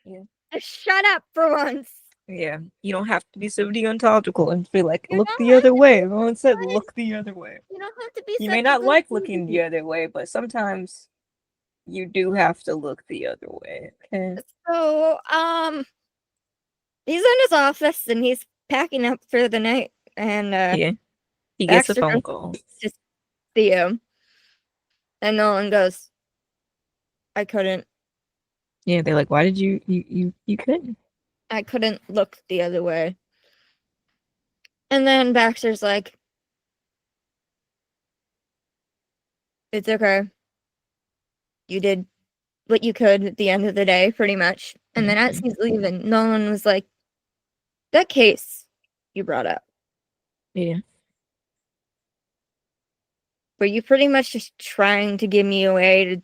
Yeah. Just shut up for once. Yeah. You don't have to be so deontological and be like, You look don't the have other to way. be Everyone said look the other way. You don't have to be You may such a not good like looking person. the other way, but sometimes you do have to look the other way. Okay. So, he's in his office and he's packing up for the night, and Yeah. He gets a Baxter phone goes call. to see him, and Nolan goes, "I couldn't. Yeah, they're like, why did you couldn't? I couldn't look the other way." And then Baxter's like, "It's okay. You did what you could at the end of the day, pretty much." And then as he's leaving, Nolan was like, "That case you brought up, Yeah. were you pretty much just trying to give me a way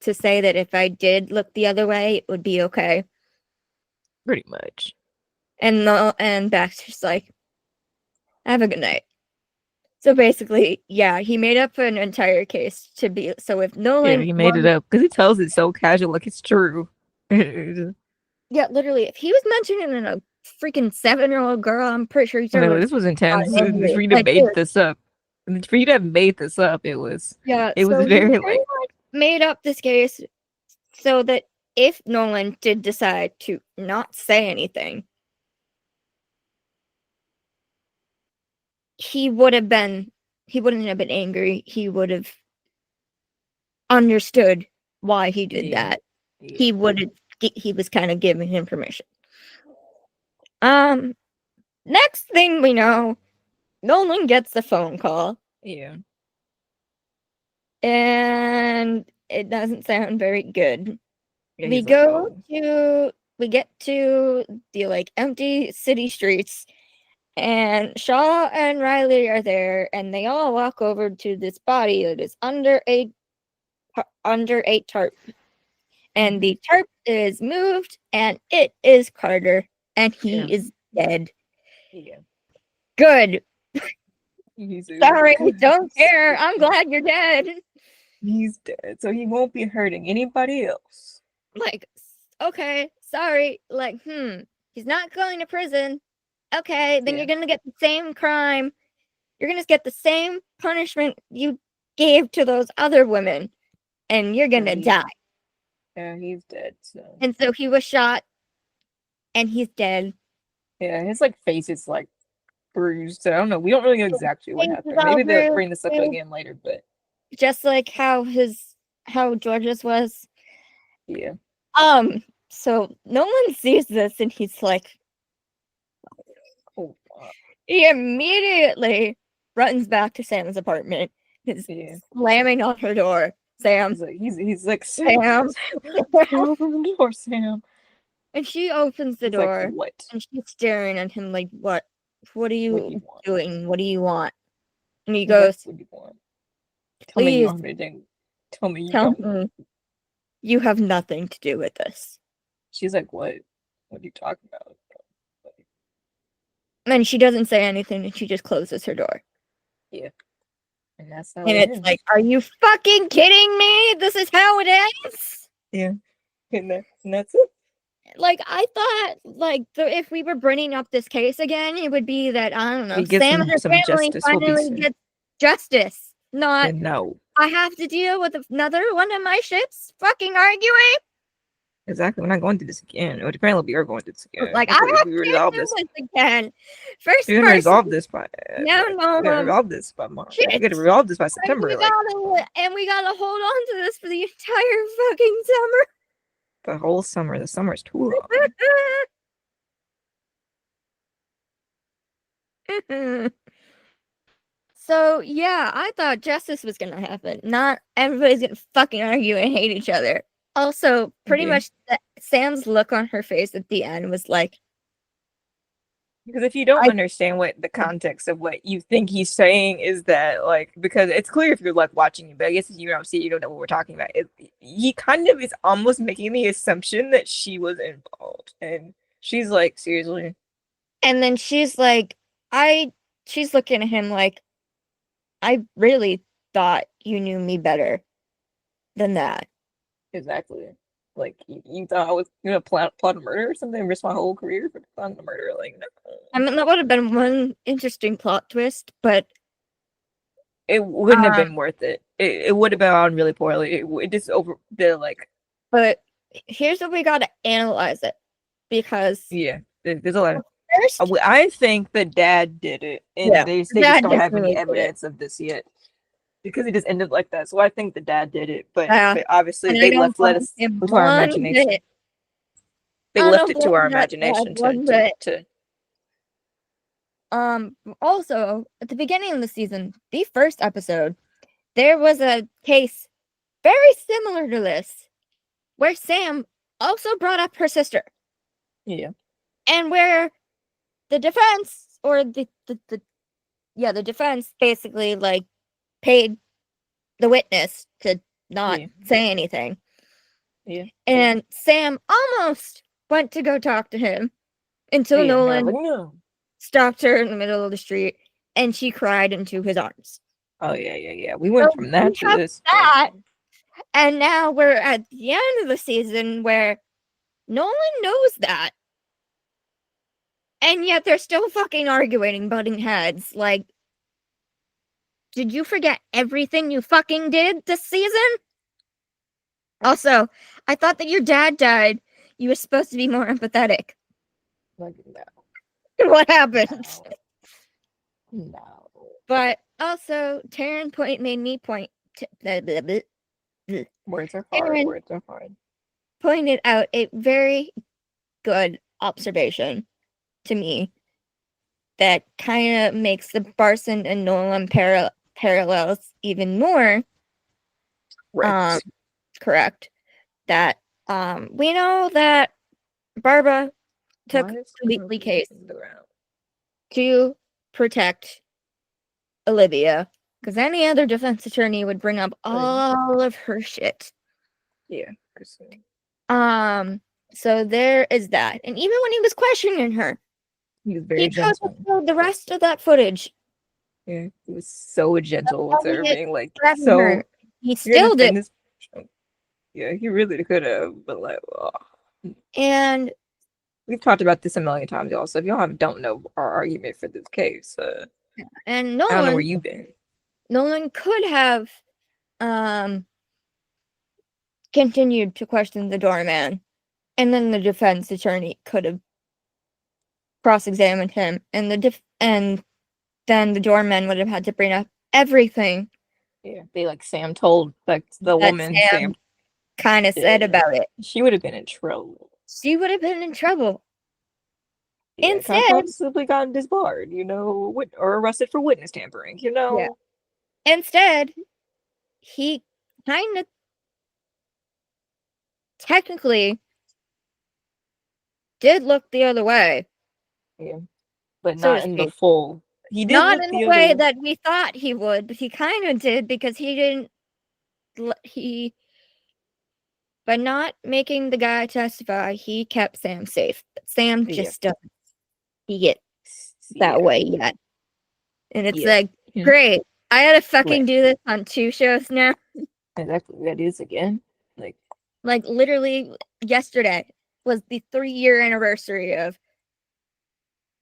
to say that if I did look the other way, it would be okay?" Pretty much. And Baxter's like, "Have a good night." So basically, yeah, he made up an entire case to be so if Yeah, Nolan he made it was, up because he tells it so casual, like it's true. I yeah, literally, if he was mentioning a freaking 7-year-old girl, I'm pretty sure he know, started this was intense. angry. For you to Like, made this up, for you to have made this up, yeah, it was so he very pretty like, much made up this case so that if Nolan did decide to not say anything, he would have been he wouldn't have been angry. He would have understood why he did yeah, that. yeah, He would have he was kind of giving him permission. Um Next thing we know, Nolan gets a phone call yeah. and it doesn't sound very good. Yeah, We he's like, go oh, to we get to the like empty city streets and Shaw and Riley are there and they all walk over to this body that is under a tarp. And the tarp is moved and it is Carter and yeah, he is dead. yeah. Good. He's Sorry, good. don't care. I'm glad you're dead. He's dead, so he won't be hurting anybody else. Like, okay, sorry. Like, he's not going to prison. Okay, then Yeah, you're gonna get the same crime. You're gonna get the same punishment you gave to those other women, and you're so gonna die. he's dead. So And so he was shot, and he's dead. yeah, his like face is like bruised. So I don't know. We don't really know His exactly what face is happened. all Maybe they'll bruised, bring this up too, again later, but just like how George's was. yeah, So Nolan sees this, and he's like, oh, he immediately runs back to Sam's apartment. He's yeah. slamming on her door. Sam, He's like Sam, Sam. Sam, open the door, Sam. And she opens the He's like, door what? and she's staring at him like, what? What are What do you you want? doing? What do you want? And he Exactly, goes, what do you want? Tell me you please want me to. Tell me you tell don't. me you have nothing to do with this. She's like, what? What are you talking about? And she doesn't say anything and she just closes her door. Yeah, and that's how And it it's ends. like, are you fucking kidding me? This is how it ends? Yeah, and that's it. Like, I thought, like, if we were bringing up this case again, it would be that, I don't know, We get Sam and her some family justice. Will be finally soon. get justice. Not, And no, I have to deal with another one of my ships fucking arguing. exactly. We're not going through this again. Or apparently, we are going through this again. Like, I If have we to resolve do this, this again. First we're gonna person, resolve this by. now We gotta no, resolve this by March. We shit. gotta resolve this by And September. Like we gotta hold on to this for the entire fucking summer. the whole summer. The summer's too long. So yeah, I thought justice was gonna happen. Not everybody's gonna fucking argue and hate each other. Also, pretty Yeah. much Sam's look on her face at the end was like, Because if you don't I understand what the context of what you think he's saying is that, like, because it's clear if you're like watching it, but I guess if you don't see it, you don't know what we're talking about. He kind of is almost making the assumption that she was involved, and she's like, seriously, and then she's looking at him like, I really thought you knew me better than that. exactly. Like you thought I was gonna plot a murder or something, risk my whole career for plotting a murder? Like, no. I mean, that would have been one interesting plot twist, but It wouldn't have um, been worth it. It would have been on really poorly. It just over the like. but here's what we gotta analyze it because Yeah, there's a lot of. first, I think the dad did it, and yeah, they just Dad don't have any definitely did it. evidence of this yet because it just ended like that. So I think the dad did it, but Yeah, obviously and I they don't let blame us him to our one imagination. bit. They I left don't it to our blame that dad imagination one bit. to Also, at the beginning of the season, the first episode, there was a case very similar to this where Sam also brought up her sister yeah and where the defense or the defense basically like paid the witness to not yeah say anything. yeah And Sam almost went to go talk to him until yeah. And they're Nolan like, no, stopped her in the middle of the street and she cried into his arms. Oh yeah. We went So from that we to have this. that, and now we're at the end of the season where Nolan knows that. And yet they're still fucking arguing and butting heads. Like, did you forget everything you fucking did this season? Also, I thought that your dad died. You were supposed to be more empathetic. Like, no. What happened? No. But also, Terryn made me point. Words are hard. Terryn Words are hard. pointed out a very good observation to me that kind of makes the Barson and Nolan parallels even more Right. correct. That we know that Barbara took the Wheatley case to protect Olivia, because any other defense attorney would bring up all of her shit. Yeah. So there is that. And even when he was questioning her, He was very gentle. showed the rest of that footage. Yeah, he was so gentle with her, being like, so her. He still did. Yeah, he really could have, but like, oh. And we've talked about this a million times, y'all. So if y'all don't know our argument for this case, and Nolan, I don't know where you've been. Nolan could have continued to question the doorman, and then the defense attorney could have cross-examined him, and then the doorman would have had to bring up everything. Yeah, Sam told the woman. Sam kind of said about it. She would have been in trouble. She would have been in trouble. Yeah, instead, possibly gotten disbarred, or arrested for witness tampering, Yeah. Instead, he kind of technically did look the other way. Yeah, but not in the full. He did not in the way that we thought he would, but he kind of did, because he didn't. By not making the guy testify, he kept Sam safe. But Sam just doesn't see it that way yet. And it's like, great. I had to fucking do this on 2 shows now. Exactly. That is again. Like literally yesterday was the 3-year anniversary of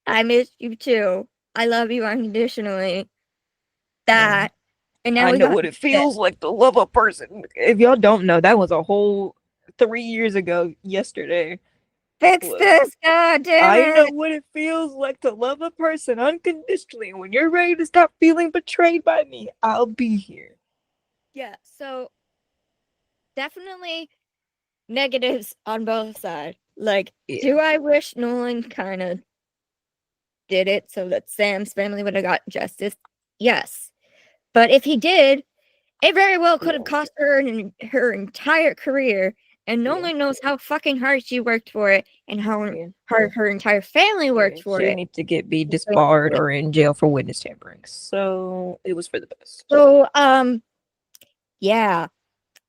I Miss You Too. I Love You Unconditionally. That. And now I know what it feels like to love a person. If y'all don't know, that was a whole 3 years ago yesterday. Fix this, goddamn I know what it feels like to love a person unconditionally. When you're ready to stop feeling betrayed by me, I'll be here. Yeah, so definitely negatives on both sides. Like, do I wish Nolan kind of did it so that Sam's family would have got justice? Yes. But if he did, it very well could have cost her her entire career. And Nolan knows how fucking hard she worked for it, and how hard her entire family worked for it. She need to be disbarred or in jail for witness tampering. So it was for the best. So yeah.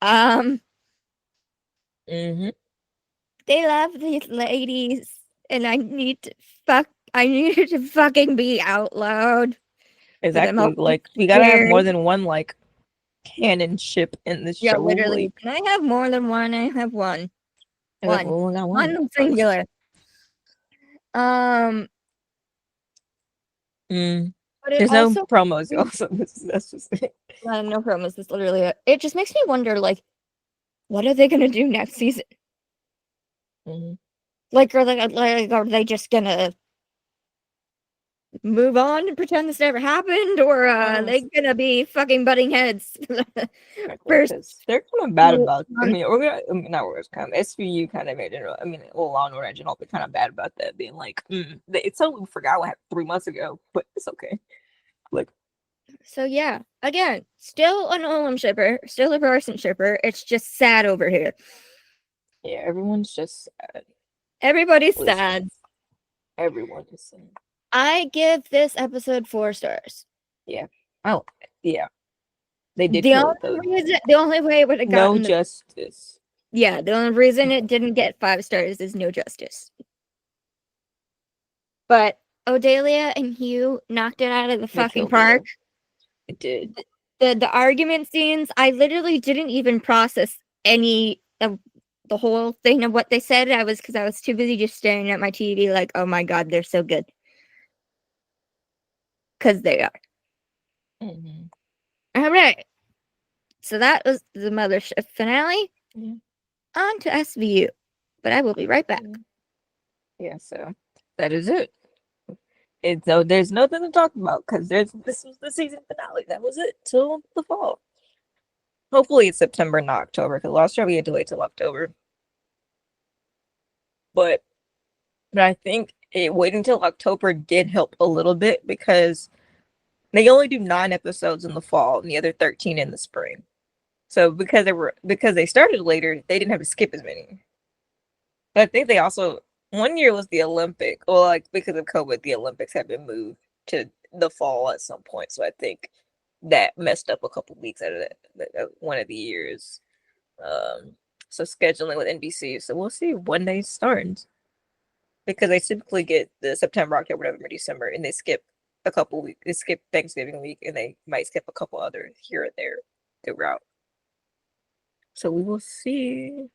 They love these ladies, and I need to fucking be out loud. Exactly. Like, we gotta have more than one canon ship in this show. Yeah, literally. Can I have more than one? I have one. One singular. But there's no promos, also. That's just it. No promos. That's literally it. It just makes me wonder, like, what are they gonna do next season? Like, are they just gonna move on and pretend this never happened, or are they gonna be fucking butting heads? First, they're kind of bad about. Not SVU kind of made it. Law and Original, but kind of bad about that, being like, it's so we forgot what happened 3 months ago, but it's okay. So yeah, again, still an Nolan shipper, still a Barson shipper. It's just sad over here. Yeah, everyone's just sad. Everybody's sad. Everyone is sad. I give this episode 4 stars. Yeah. Oh, yeah. They did the only way it would have gotten no justice. Yeah, the only reason it didn't get 5 stars is no justice. But Odelia and Hugh knocked it out of the They fucking killed it. park. It did. The argument scenes, I literally didn't even process any of the whole thing of what they said. Because I was too busy just staring at my TV like, oh my god, they're so good. Because they are. Mm-hmm. All right. So that was the Mothership finale. Yeah. On to SVU. But I will be right back. Yeah, so that is it. And so there's nothing to talk about because this was the season finale. That was it till the fall. Hopefully it's September, not October, because last year we had to wait till October. But I think waiting till October did help a little bit because they only do 9 episodes in the fall and the other 13 in the spring. So because they started later, they didn't have to skip as many. But I think they also one year was the Olympic. Well, like because of COVID, the Olympics had been moved to the fall at some point. So I think that messed up a couple weeks out of one of the years. Um, so scheduling with NBC. So we'll see when they start because they typically get the September, October, November, December, and they skip a couple weeks. They skip Thanksgiving week, and they might skip a couple others here and there throughout. So we will see.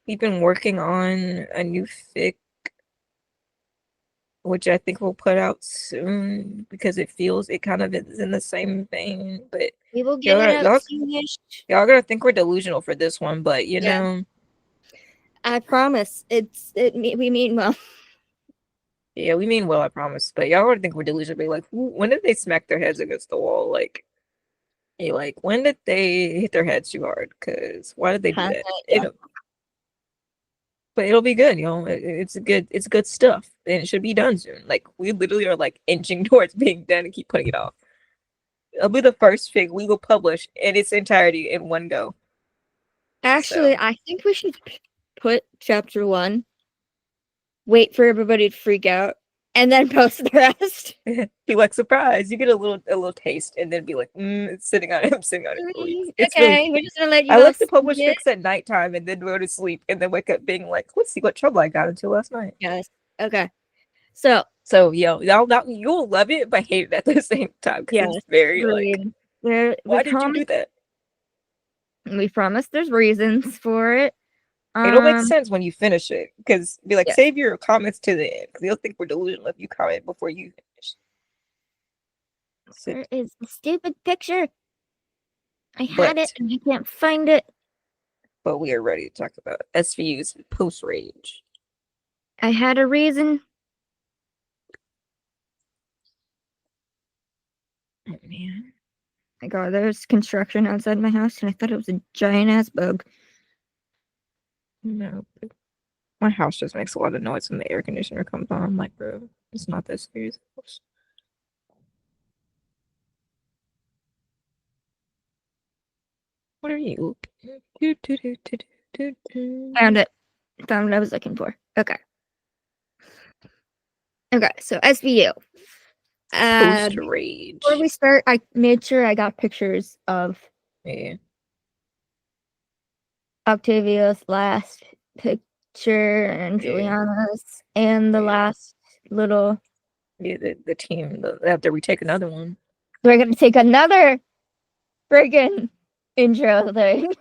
We've been working on a new fic, which I think we'll put out soon because it kind of is in the same vein. But We will get it y'all, out y'all, soonish. y'all gonna think we're delusional for this one, but Yeah. I promise. We mean well. yeah, we mean well, I promise. But y'all gonna think we're delusional. Be like, when did they smack their heads against the wall? Like, when did they hit their heads too hard? Because why did they do that? Yeah. But it'll be good, it's good stuff, and it should be done soon. Like we literally are like inching towards being done and keep putting it off. It'll be the first fic we will publish in its entirety in one go. Actually, So I think we should put chapter 1, wait for everybody to freak out, and then post the rest. be like, surprise, you get a little taste, and then be like, it's sitting on it. I'm sitting on it for weeks. It's Okay, really we're just gonna let you I go like to see publish it. fics at nighttime and then go to sleep and then wake up being like, let's see what trouble I got into last night. Yes. Okay. So You'll love it, but hate it at the same time because yes, it's very like, agreed. We why did you do that? promise there's reasons for it. It'll make sense when you finish it because be like, Yes. save your comments to the end because they'll think we're delusional if you comment before you finish. Where is the stupid picture? I had it But and I can't find it. we are ready to talk about SVU's post rage. I had a reason. Oh man. My god, there's construction outside my house and I thought it was a giant ass bug. No. My house just makes a lot of noise when the air conditioner comes on. I'm like, bro, it's not that serious. What are you? Found it. Found what I was looking for. Okay. Okay, so SVU. Post rage. Before we start, I made sure I got pictures of Octavia's last picture and Juliana's and the last little. Yeah, the team. They have to retake another one. We're gonna take another friggin' intro thing.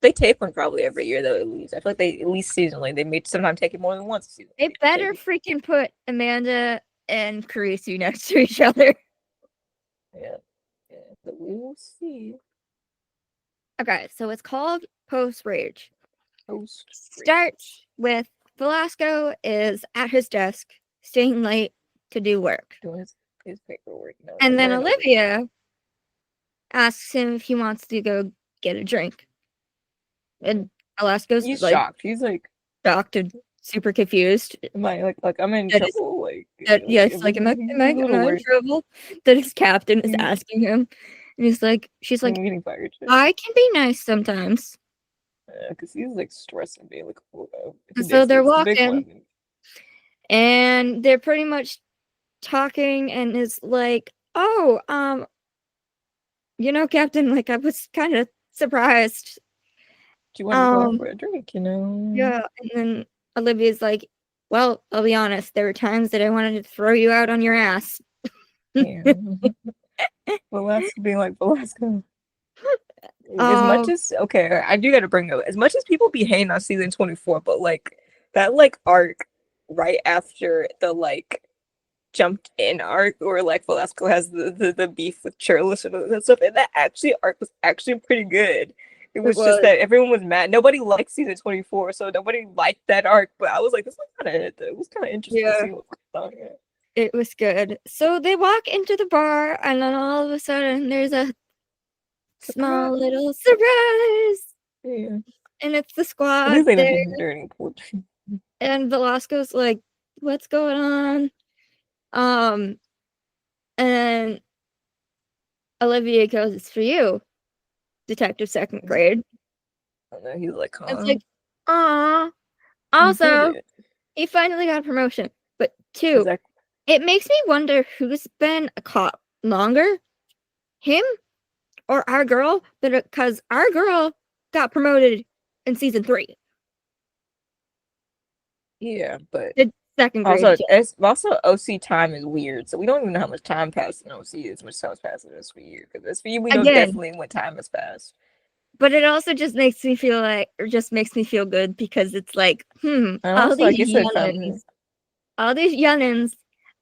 They tape one probably every year though. At least I feel like they at least seasonally they may sometimes take it more than once a season. They better freaking put Amanda and Carisi next to each other. Yeah, but we will see. Okay, so it's called Post Rage. Post starts with Velasco is at his desk, staying late to do work. Doing his paperwork. No, and then Olivia asks him if he wants to go get a drink. And Velasco's he's like shocked. He's like shocked and super confused. Am I like I'm in trouble? Yes, like am I in trouble? That his captain is asking him. And she's like, I'm getting fired. I can be nice sometimes. Because he's like stressing me, like, so they're walking, and they're pretty much talking, and is like, "Oh, Captain, like I was kind of surprised. Do you want to go out for a drink? Yeah." And then Olivia's like, Well, I'll be honest, there were times that I wanted to throw you out on your ass. Yeah. Velasco being like Velasco. As much Um, as okay, I do gotta bring up as much as people be hating on season 24, but like that like arc right after the like jumped in arc where like Velasco has the beef with Churlish and that stuff, and that actually arc was actually pretty good. It it was just was, that everyone was mad. Nobody liked season 24, so nobody liked that arc. But I was like, this was kind of it was kind of interesting to yeah, see what was on here. it was good. So they walk into the bar, and then all of a sudden, there's a small Surprise! little surprise, Yeah, and it's the at squad least they there. didn't do dirty poetry. And Velasco's like, "What's going on?" Um, and Olivia goes, "It's for you, Detective Second Grade." And then he's like, It's huh? like, "Aw." You did Also, it. he finally got a promotion. But two, Exactly. it makes me wonder who's been a cop longer, him or our girl? Because our girl got promoted in season 3, Yeah, but the second grade also, detective. it's also OC time is weird, so we don't even know how much time passed in OC as much time has passed in SVU. Because SVU, we know Again, definitely when time has passed. but it also just makes me feel like, or just makes me feel good because it's like, And all also, these like you said, family. all these youngins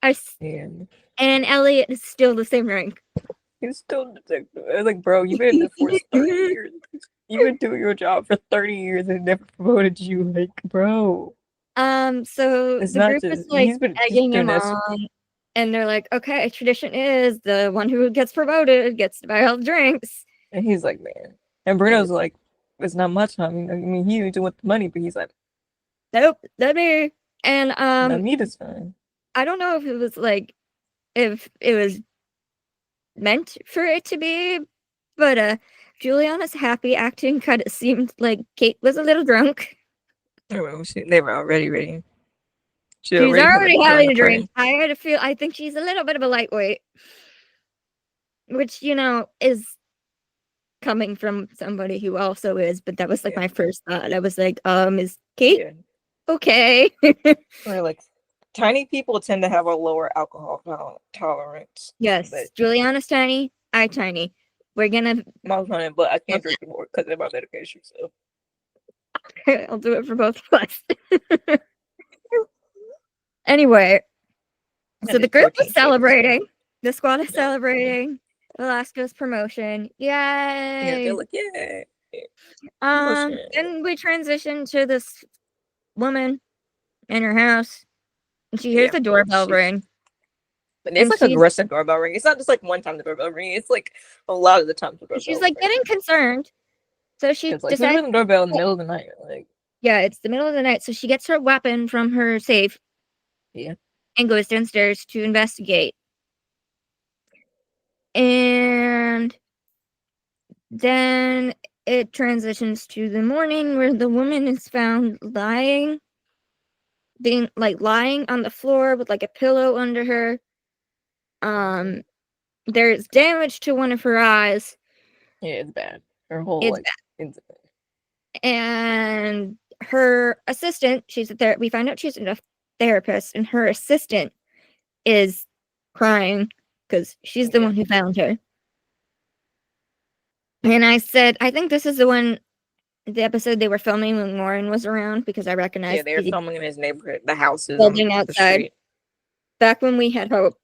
are, And and Elliot is still the same rank. he's still detective. I was like, bro, you've been in the force 30 years. You've been doing your job for 30 years and never promoted you. Like, bro, So it's the not group is just, like he's been just egging doing him this. on, and they're like, okay, tradition is the one who gets promoted gets to buy all the drinks. And he's like, man. And Bruno's like, it's not much, huh? I mean, he didn't want the money, but he's like, Nope, that me. And no, me this time. I don't know if it was like, if it was meant for it to be, but Juliana's happy acting kind of seemed like Kate was a little drunk. They were already ready. She She's already had a already joint having in a front drink. of I think she's a little bit of a lightweight, which, is coming from somebody who also is, but that was like yeah, my first thought. I was like, is Kate yeah. okay? Or like tiny people tend to have a lower alcohol tolerance. But Yes, Juliana's tiny, I tiny. We're gonna I'm fine, but I can't drink anymore because of my medication. So I'll do it for both of us. Anyway, I so the did group is 14 shakers. celebrating. The squad is Yep. celebrating Velasco's promotion. Yeah, they're Yay! like, yeah, promotion. Then we transition to this woman in her house, and she hears Yeah, the doorbell she's. ring, But it's and like aggressive doorbell ring. It's not just like one time the doorbell ring. It's like a lot of the time the she's doorbell like ring. getting concerned. So she It's like who's decides, ringing the doorbell in the middle of the night? Like, yeah, it's the middle of the night. So she gets her weapon from her safe yeah, and goes downstairs to investigate. And then it transitions to the morning where the woman is found lying on the floor with like a pillow under her. Um, there's damage to one of her eyes. yeah, it's bad. Her whole It's like, it's, bad. And her assistant, we find out she's a therapist, and her assistant is crying because she's the yeah, one who found her. And I said, I think this is the episode they were filming when Lauren was around, because I yeah. recognized They're the filming in his neighborhood, the houses on building the outside. street. Back when we had hope.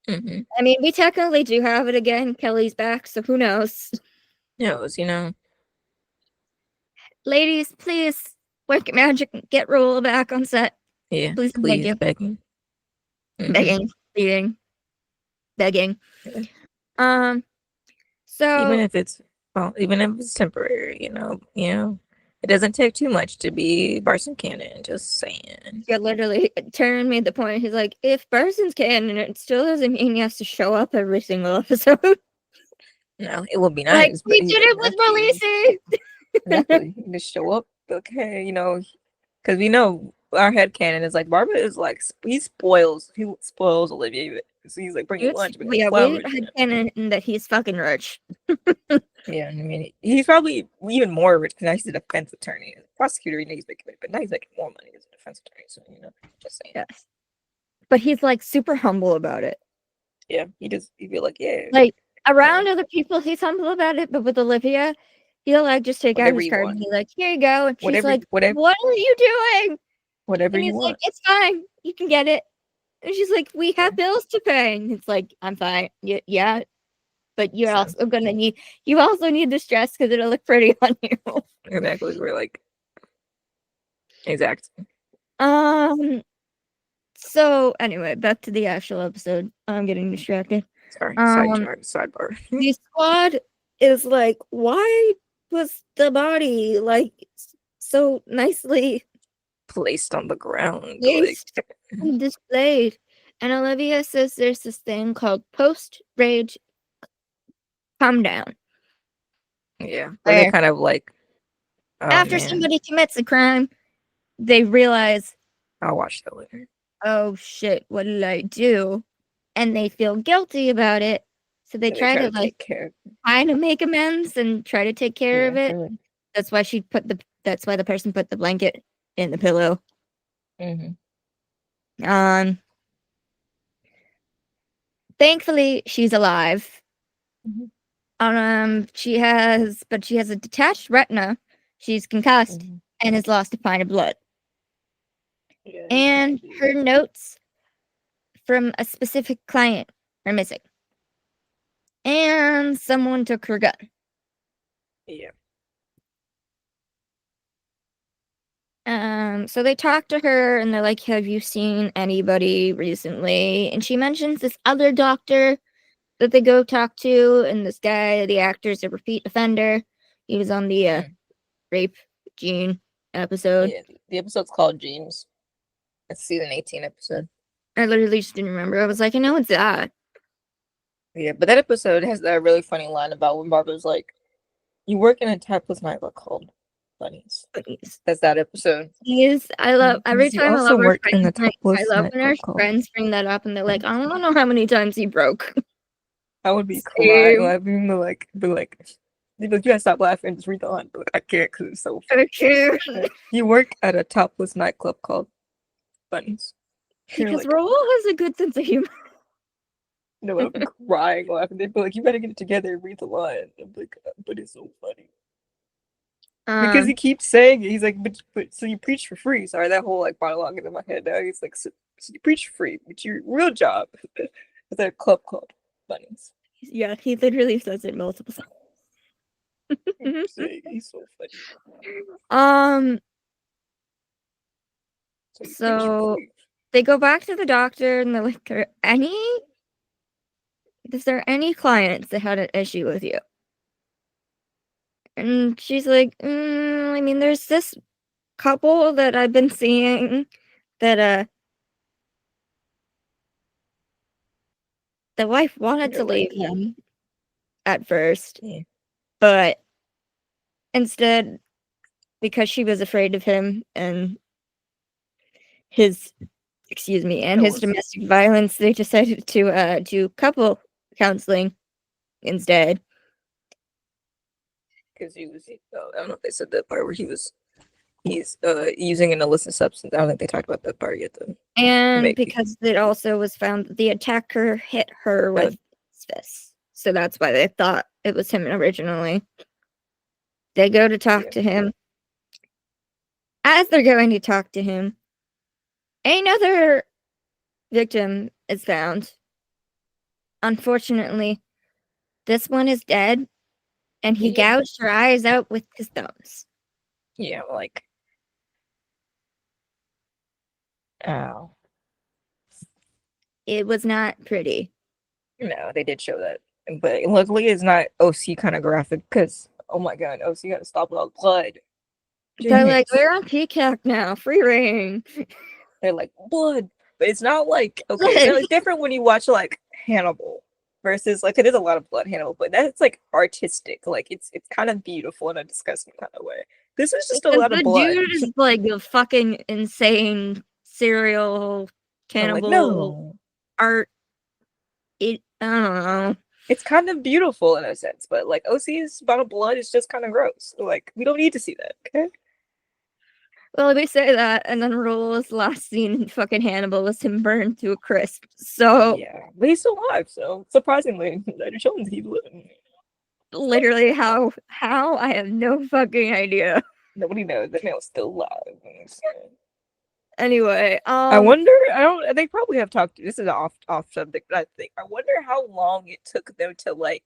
Mm-hmm. I mean, we technically do have it again. Kelly's back, so who knows? Yeah, it was, Ladies, please work your magic and get Roll back on set. yeah, Please and thank please, you. begging. Mm-hmm. Begging, pleading, begging. Yeah. Um, Even so if it's well, even if it's temporary, it doesn't take too much to be Barson Cannon. Just saying. yeah, literally, Terryn made the point. He's like, if Barson's canon, it still doesn't mean he has to show up every single episode. No, it would be Like, nice, but we he did it doesn't with have to. Releasy. Exactly. You just show up, okay, because we know our headcanon is like Barbara is like he spoils Olivia. So he's like bringing lunch, bringing Yeah, we flowers. had canon that he's fucking rich. Yeah, I mean he's probably even more rich because now he's a defense attorney. Prosecutor, he knows making money, but now he's making more money as a defense attorney. So just saying. Yes, but he's like super humble about it. Yeah, he feel like Like around other people, he's humble about it, but with Olivia, he'll like just take out his card and be like, "Here you go," and she's like, "What are you doing?" Whatever and you he's want. like, "It's fine, you can get it." And she's like, "We have bills to pay." And it's like, "I'm fine, yeah, but you're also gonna need this dress because it'll look pretty on you." Exactly, we're like, exactly. So anyway, back to the actual episode. I'm getting distracted. Sorry, sidebar. The squad is like, why was the body like so nicely placed on the ground, placed and displayed? And Olivia says there's this thing called post-rage calm down. Yeah, where they kind of like, after somebody commits a crime, they realize, I'll watch that later. Oh shit, what did I do? And they feel guilty about it. So they try to like kind of make amends and try to take care of it. That's why the person put the blanket in the pillow. Thankfully she's alive. She has a detached retina. She's concussed and has lost a pint of blood. Yeah, and her notes from a specific client are missing. And someone took her gun. Yeah. So they talk to her and they're like, have you seen anybody recently? And she mentions this other doctor that they go talk to, and this guy, the actor, is a repeat offender. He was on the rape Jean episode. Yeah, the episode's called James. It's season 18 episode. I literally just didn't remember. I was like, I know it's that. Yeah, but that episode has that really funny line about when Barbara's like, you work in a tapless nightclub called Bunnies. That's that episode. Yes, I love every time I love our friends. I love when our friends bring that up and they're like, I don't know how many times he broke. I would be crying laughing, be like, you gotta stop laughing and just read the line. But I can't because it's so funny. You work at a topless nightclub called Bunnies. Because Raul has a good sense of humor. No, I'm crying laughing. They'd be like, you better get it together and read the line. I'm like, but it's so funny. Because he keeps saying it. He's like, but so you preach for free. Sorry, that whole like monologue is in my head now. He's like, so you preach for free, but your real job is at a club called Bunnies. Yeah, he literally says it multiple times. He's so funny. So they go back to the doctor and they're like, is there any clients that had an issue with you? And she's like, I mean, there's this couple that I've been seeing that the wife wanted to leave him at first, but instead, because she was afraid of him and his domestic violence, they decided to do couple counseling instead. Because he was, I don't know if they said that part where he's using an illicit substance. I don't think they talked about that part yet though. And because it also was found that the attacker hit her with his fist. So that's why they thought it was him originally. They go to talk to him. As they're going to talk to him, another victim is found. Unfortunately, this one is dead, and he gouged her eyes out with his thumbs. Yeah, like, ow. It was not pretty. No, they did show that. But luckily it's not OC kind of graphic, because, oh my god, OC got to stop with all the blood. They're like, we're on Peacock now, free reign. They're like, blood. But it's not like, okay, it's different when you watch, like, Hannibal. Versus, like, it is a lot of blood, Hannibal, but that's, like, artistic. Like, it's kind of beautiful in a disgusting kind of way. This is just a Because lot of the blood. dude is like a fucking insane serial I'm like, cannibal no. art. I don't know. It's kind of beautiful in a sense, but like OC's about of blood is just kind of gross. Like, we don't need to see that, okay? Well, we say that, and then Roll's last scene in fucking Hannibal was him burned to a crisp. So Yeah, but he's still alive, so surprisingly, Dr. Children's he's living. literally, how I have no fucking idea. Nobody knows that man's still alive. Anyway, I wonder. I don't. They probably have talked. This is an off subject, but I think I wonder how long it took them to like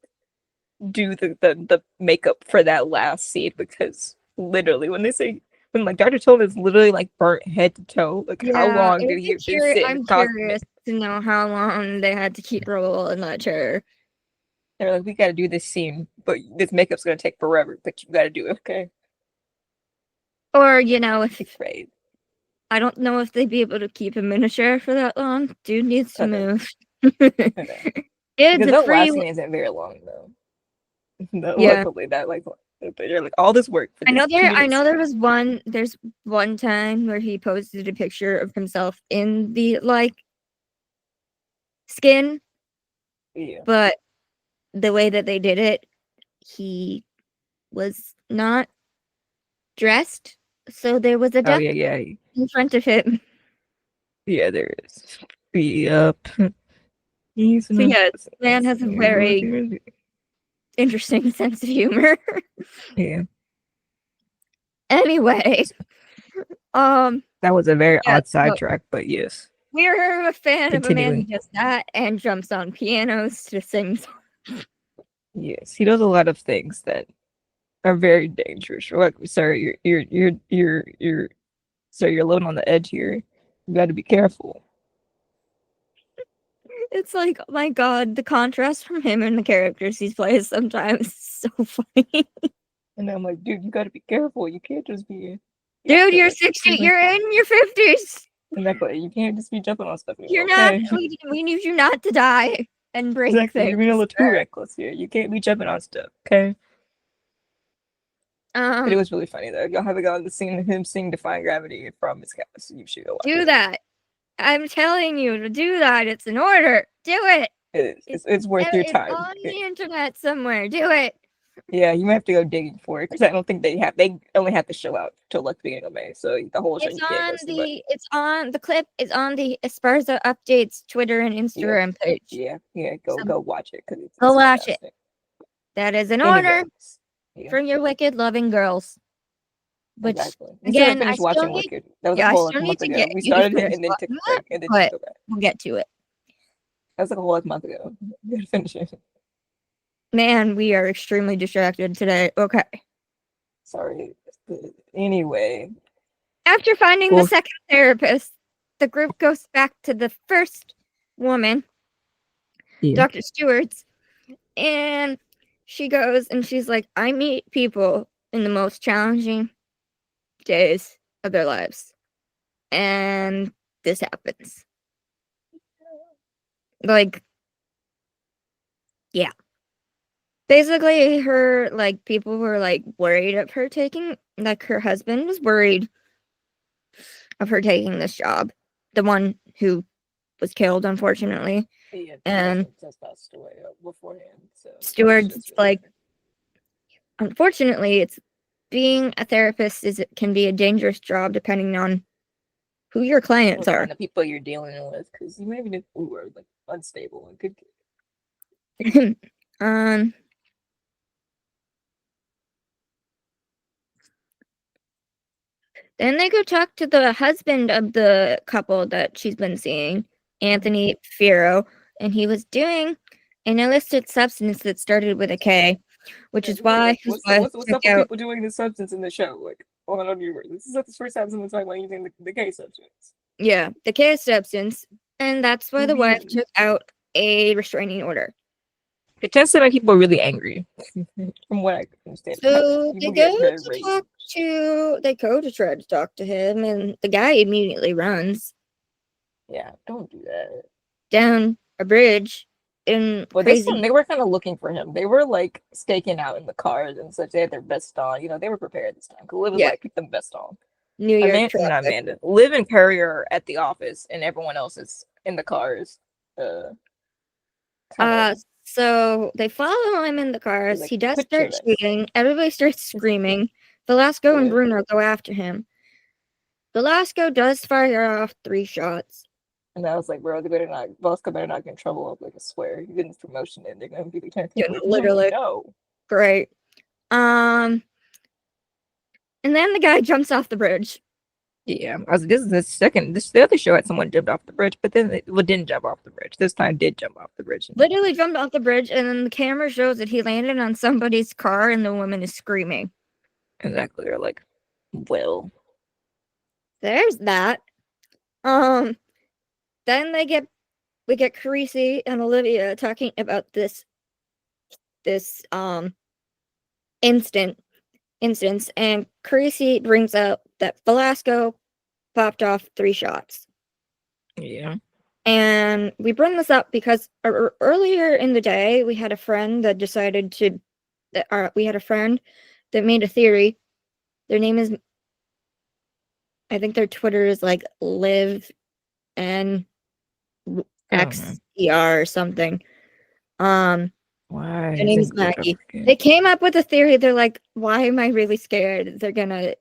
do the makeup for that last scene, because literally when they say when like Dr. Children is literally like burnt head to toe, like how yeah, long did he sit in I'm costume? curious to know how long they had to keep Roll in that chair. They're like, we got to do this scene, but this makeup's gonna take forever. But you got to do it, okay? Or, you know, if Afraid. I don't know if they'd be able to keep him in a chair for that long. Dude needs to I know. move. I know. It's Because a that free. last scene isn't very long though. No, Yeah. luckily that like they're like all this work for I this know 2 minutes. there was there's one time where he posted a picture of himself in the like skin, Yeah. but the way that they did it, he was not dressed, so there was a Oh duck yeah. in front of him. Yeah, there is. Yep. He's So not. yeah, man has a very interesting sense of humor. Yeah. Anyway, That was a very yeah, odd so sidetrack, but yes. we're a fan of a man who Continuing. does that and jumps on pianos to sing songs. Yes, he does a lot of things that are very dangerous. Like, sir, you're sir, you're alone on the edge here. You got to be careful. It's like, oh my god, the contrast from him and the characters he plays sometimes is so funny. And I'm like, dude, you got to be careful. You can't just be. Dude, you're 60, you're in your 50s. Exactly. You can't just be jumping on stuff You're anymore. not, Okay. we need you not to die and break Exactly. things. You're being a little too reckless here. You can't be jumping on stuff. Okay. But it was really funny though. Y'all haven't gotten to see him sing "Defying Gravity" from his cast. You should go watch do it. that. I'm telling you to do that. It's an order. Do it. It is. It's worth your time. It's on the internet somewhere. Do it. Yeah, you might have to go digging for it because I don't think they have. They only have the show out till like the beginning of May, so the whole show you can't go see. But It's on the clip is on the Esparza Updates Twitter and Instagram page. yeah. Go watch it because go watch it. That is an order from your Wicked loving girls. Which again, I watching Wicked. That was a whole like month ago. We started it and then took a break and then go back. We'll get to it. That was like a whole like month ago. We gotta finish it. Man, we are extremely distracted today. Okay. Sorry. Anyway. After finding the second therapist, the group goes back to the first woman, Dr. Stewart's, and she goes and she's like, I meet people in the most challenging days of their lives. And this happens. Like, yeah. Basically, her, like, people were, like, worried of her taking, like, her husband was worried of her taking this job. The one who was killed, unfortunately. Yeah, and just passed away beforehand. So Stewart's, like, unfortunately, it's being a therapist can be a dangerous job depending on who your clients are. The people you're dealing with, because you may be who are, like, unstable and could. Then they go talk to the husband of the couple that she's been seeing, Anthony Fierro, and he was doing an illicit substance that started with a K, which is why what's up with people doing this substance in the show? Like, on universe. This is not the first time someone's talking about using the K substance. Yeah, the K substance, and that's why the wife took out a restraining order. It tends to make people really angry, from what I understand. So they go to try to talk to him, and the guy immediately runs. Yeah, don't do that. Down a bridge in But this time crazy they were kind of looking for him. They were like staking out in the cars and such. They had their best on. You know, they were prepared this time. Cause Liv was yeah like, keep them best on. New York Not traffic. Amanda. Liv and Curry are at the office, and everyone else is in the cars. Kind of So they follow him in the cars. like, He does put your start vest. shooting. Everybody starts screaming. Velasco and Yeah. Bruno go after him. Velasco does fire off 3 shots. And I was like, bro, they better not, Bosco better not get in trouble. Like, I swear, he's getting his promotion and they're going to be turning Yeah, away from him. literally. Like, no. Great. And then the guy jumps off the bridge. Yeah, I was. This is the second. The other show had someone jumped off the bridge, but then it didn't jump off the bridge. This time did jump off the bridge. Literally jumped off the bridge, and then the camera shows that he landed on somebody's car, and the woman is screaming. Exactly. They're like, well, There's that. Then we get Carisi and Olivia talking about this instance, and Carisi brings up that Velasco popped off 3 shots. yeah. And we bring this up because earlier in the day, we had a friend that decided to. We had a friend that made a theory. Their name is, I think their Twitter is like Live and XER or something. Why? Their name is Maggie. They came up with a theory. They're like, why am I really scared? They're gonna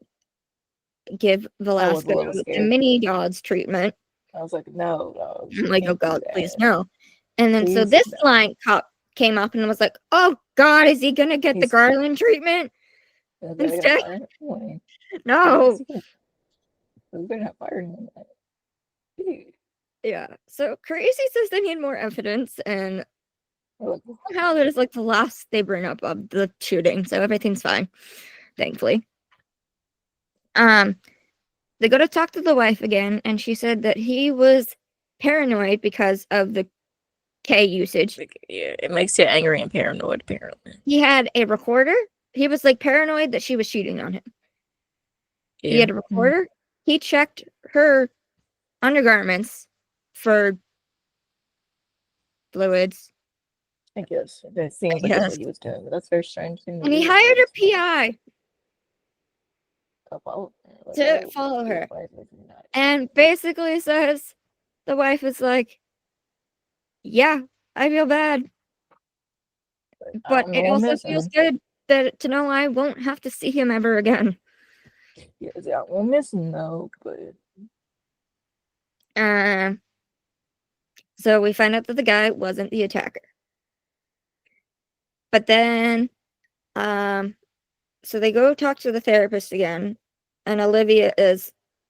give Velasco the mini gods treatment. I was like, no. I'm like, oh God, please no. And then so this blind cop came up and was like, oh God, is he gonna get the Garland treatment instead? No. We're gonna have fire in that. Yeah. So Crazy says they need more evidence, and somehow that is like the last they bring up of the shooting, so everything's fine, thankfully. They go to talk to the wife again, and she said that he was paranoid because of the K usage. Yeah, it makes you angry and paranoid, apparently. He had a recorder. He was like paranoid that she was cheating on him. Yeah. He had a recorder. Mm-hmm. He checked her undergarments for fluids. I guess. That seems like that's what he was doing, but that's very strange. And he hired a PI to follow her. And basically says the wife is like, yeah, I feel bad. But it also feels good to know I won't have to see him ever again. Yeah, I won't miss him though, but so we find out that the guy wasn't the attacker. But then so they go talk to the therapist again, and Olivia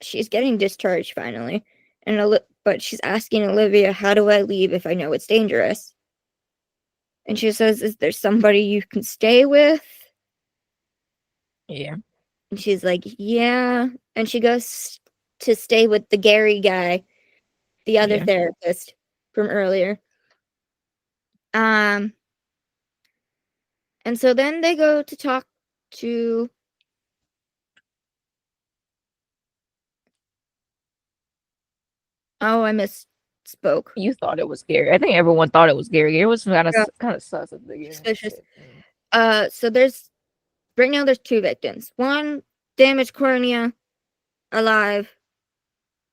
she's getting discharged finally. But she's asking Olivia, how do I leave if I know it's dangerous? And she says, is there somebody you can stay with? Yeah. And she's like, yeah. And she goes to stay with the Gary guy, the other therapist from earlier. And so then they go to talk to I misspoke. You thought it was Gary. I think everyone thought it was Gary. Gary was kind of sus at the beginning. Suspicious. So right now there's 2 victims. One, damaged cornea, alive,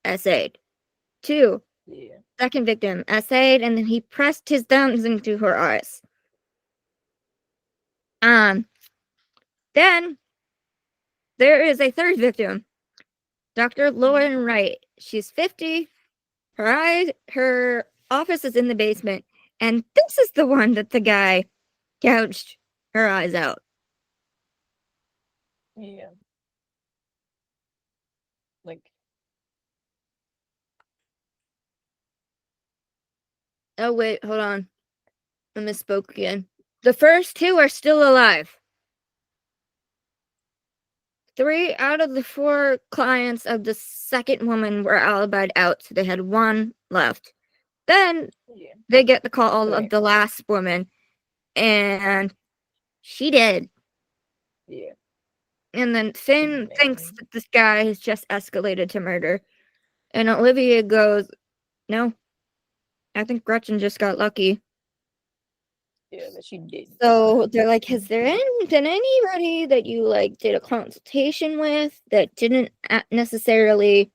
essayed. 2, second victim, essayed, and then he pressed his thumbs into her eyes. Then there is a 3rd victim, Dr. Lauren Wright. She's 50. Her office is in the basement, and this is the one that the guy gouged her eyes out. Yeah. Like. Oh, wait, hold on. I misspoke again. The first 2 are still alive. 3 out of the 4 clients of the second woman were alibied out, so they had 1 left. Then they get the call of the last woman, and she did. Yeah. And then Finn thinks that this guy has just escalated to murder. And Olivia goes, no, I think Gretchen just got lucky. Yeah, that she didn't So die. they're like, has there been anybody that you like did a consultation with that didn't necessarily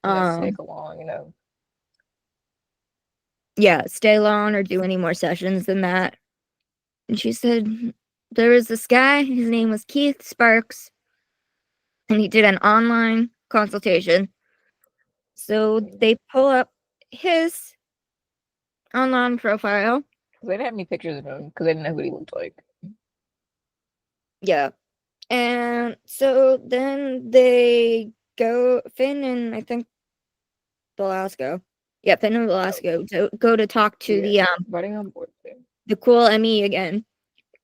Stick um along, yeah, stay long or do any more sessions than that? And she said there was this guy, his name was Keith Sparks, and he did an online consultation. So they pull up his online profile. They didn't have any pictures of him because they didn't know what he looked like. Yeah. And so then they go, Finn and I think Velasco. Yeah, Finn and Oh, Velasco to go to talk to yeah, riding on board there. the cool Emmy again.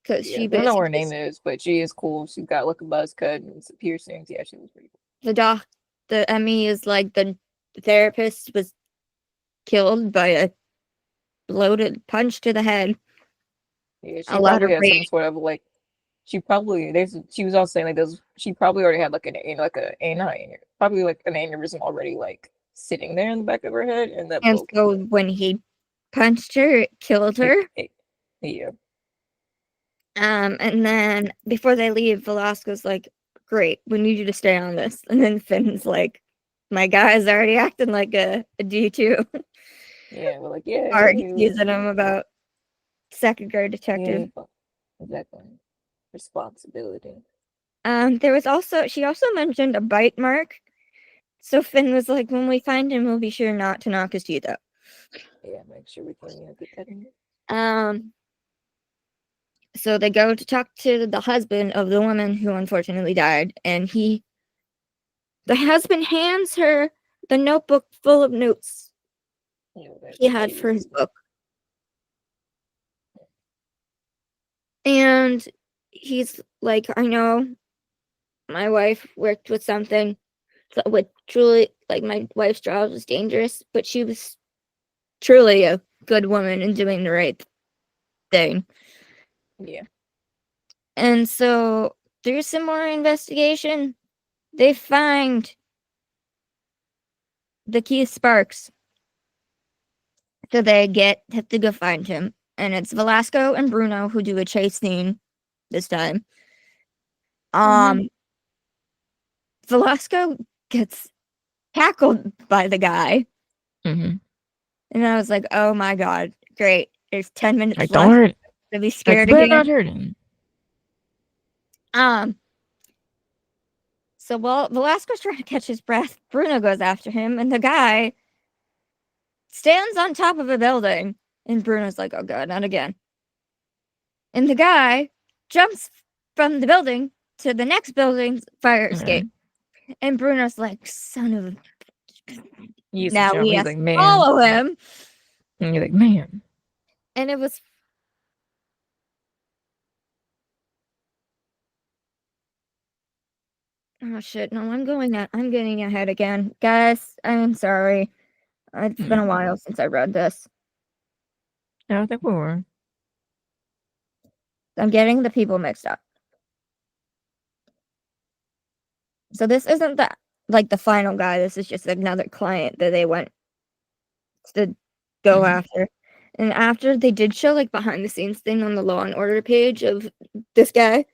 Because Yeah, she I don't know what her basically name is, but she is cool. She's got like a buzz cut and some piercings. Yeah, she was pretty cool. the Emmy is like the therapist was killed by a loaded punch to the head. Yeah, A she lot of probably had some rage. sort of like she was also saying like those she probably already had like probably like an aneurysm already like sitting there in the back of her head and that And broke so when he punched her, it killed it, her. it, yeah. And then before they leave, Velasco's like, "Great, we need you to stay on this." And then Finn's like, "My guy's already acting like a D2." Yeah, we're like, yeah, Are you accusing him about second grade detective. yeah, exactly. Responsibility. There was also she also mentioned a bite mark. So Finn was like, "When we find him, we'll be sure not to knock his teeth out." Yeah, make sure we can get that in. Um, so they go to talk to the husband of the woman who unfortunately died, and the husband hands her the notebook full of notes Yeah, he that's had for crazy. his book. And he's like, "I know my wife worked with something with truly, like, my wife's job was dangerous, but she was truly a good woman and doing the right thing." Yeah. And so through some more investigation, they find the Keith Sparks. So they have to go find him. And it's Velasco and Bruno who do a chase scene this time. Mm-hmm. Um Velasco gets tackled by the guy. Mm-hmm. And I was like, oh my god, great. There's 10 minutes Like, don't left hurt. to be Like, you scared better again. not hurt him. Um so while Velasco's trying to catch his breath, Bruno goes after him, and the guy stands on top of a building. And Bruno's like, oh god, not again. And the guy jumps from the building to the next building's fire Yeah. escape. And Bruno's like, son of a. He used to Now jump. we He's have like, to man. follow him. And you're like, man. And it was. Oh shit, no, I'm getting ahead again. Guys, I'm sorry. It's been a Mm. while since I read this. Yeah, I think we were. I'm getting the people mixed up. So this isn't the final guy. This is just another client that they went to go Mm-hmm. after. And after they did show like behind the scenes thing on the Law and Order page of this guy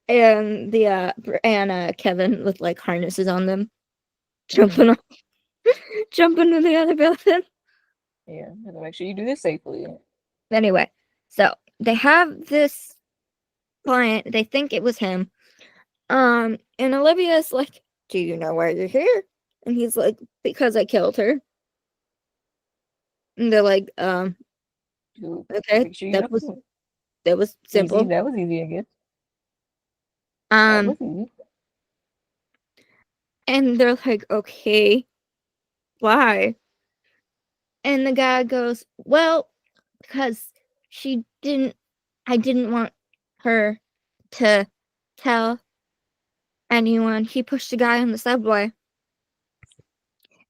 and Kevin with like harnesses on them Mm-hmm. jumping off, jumping to the other building. Yeah, have to make sure you do this safely. Anyway, so they have this client. They think it was him. And Olivia's like, "Do you know why you're here?" And he's like, "Because I killed her." And they're like, "Okay, Make sure you know. that was Easy. simple." That was easy, I guess. That was Um, easy. and they're like, "Okay, why?" And the guy goes, "Well, because she didn't, I didn't want her to tell anyone." He pushed a guy on the subway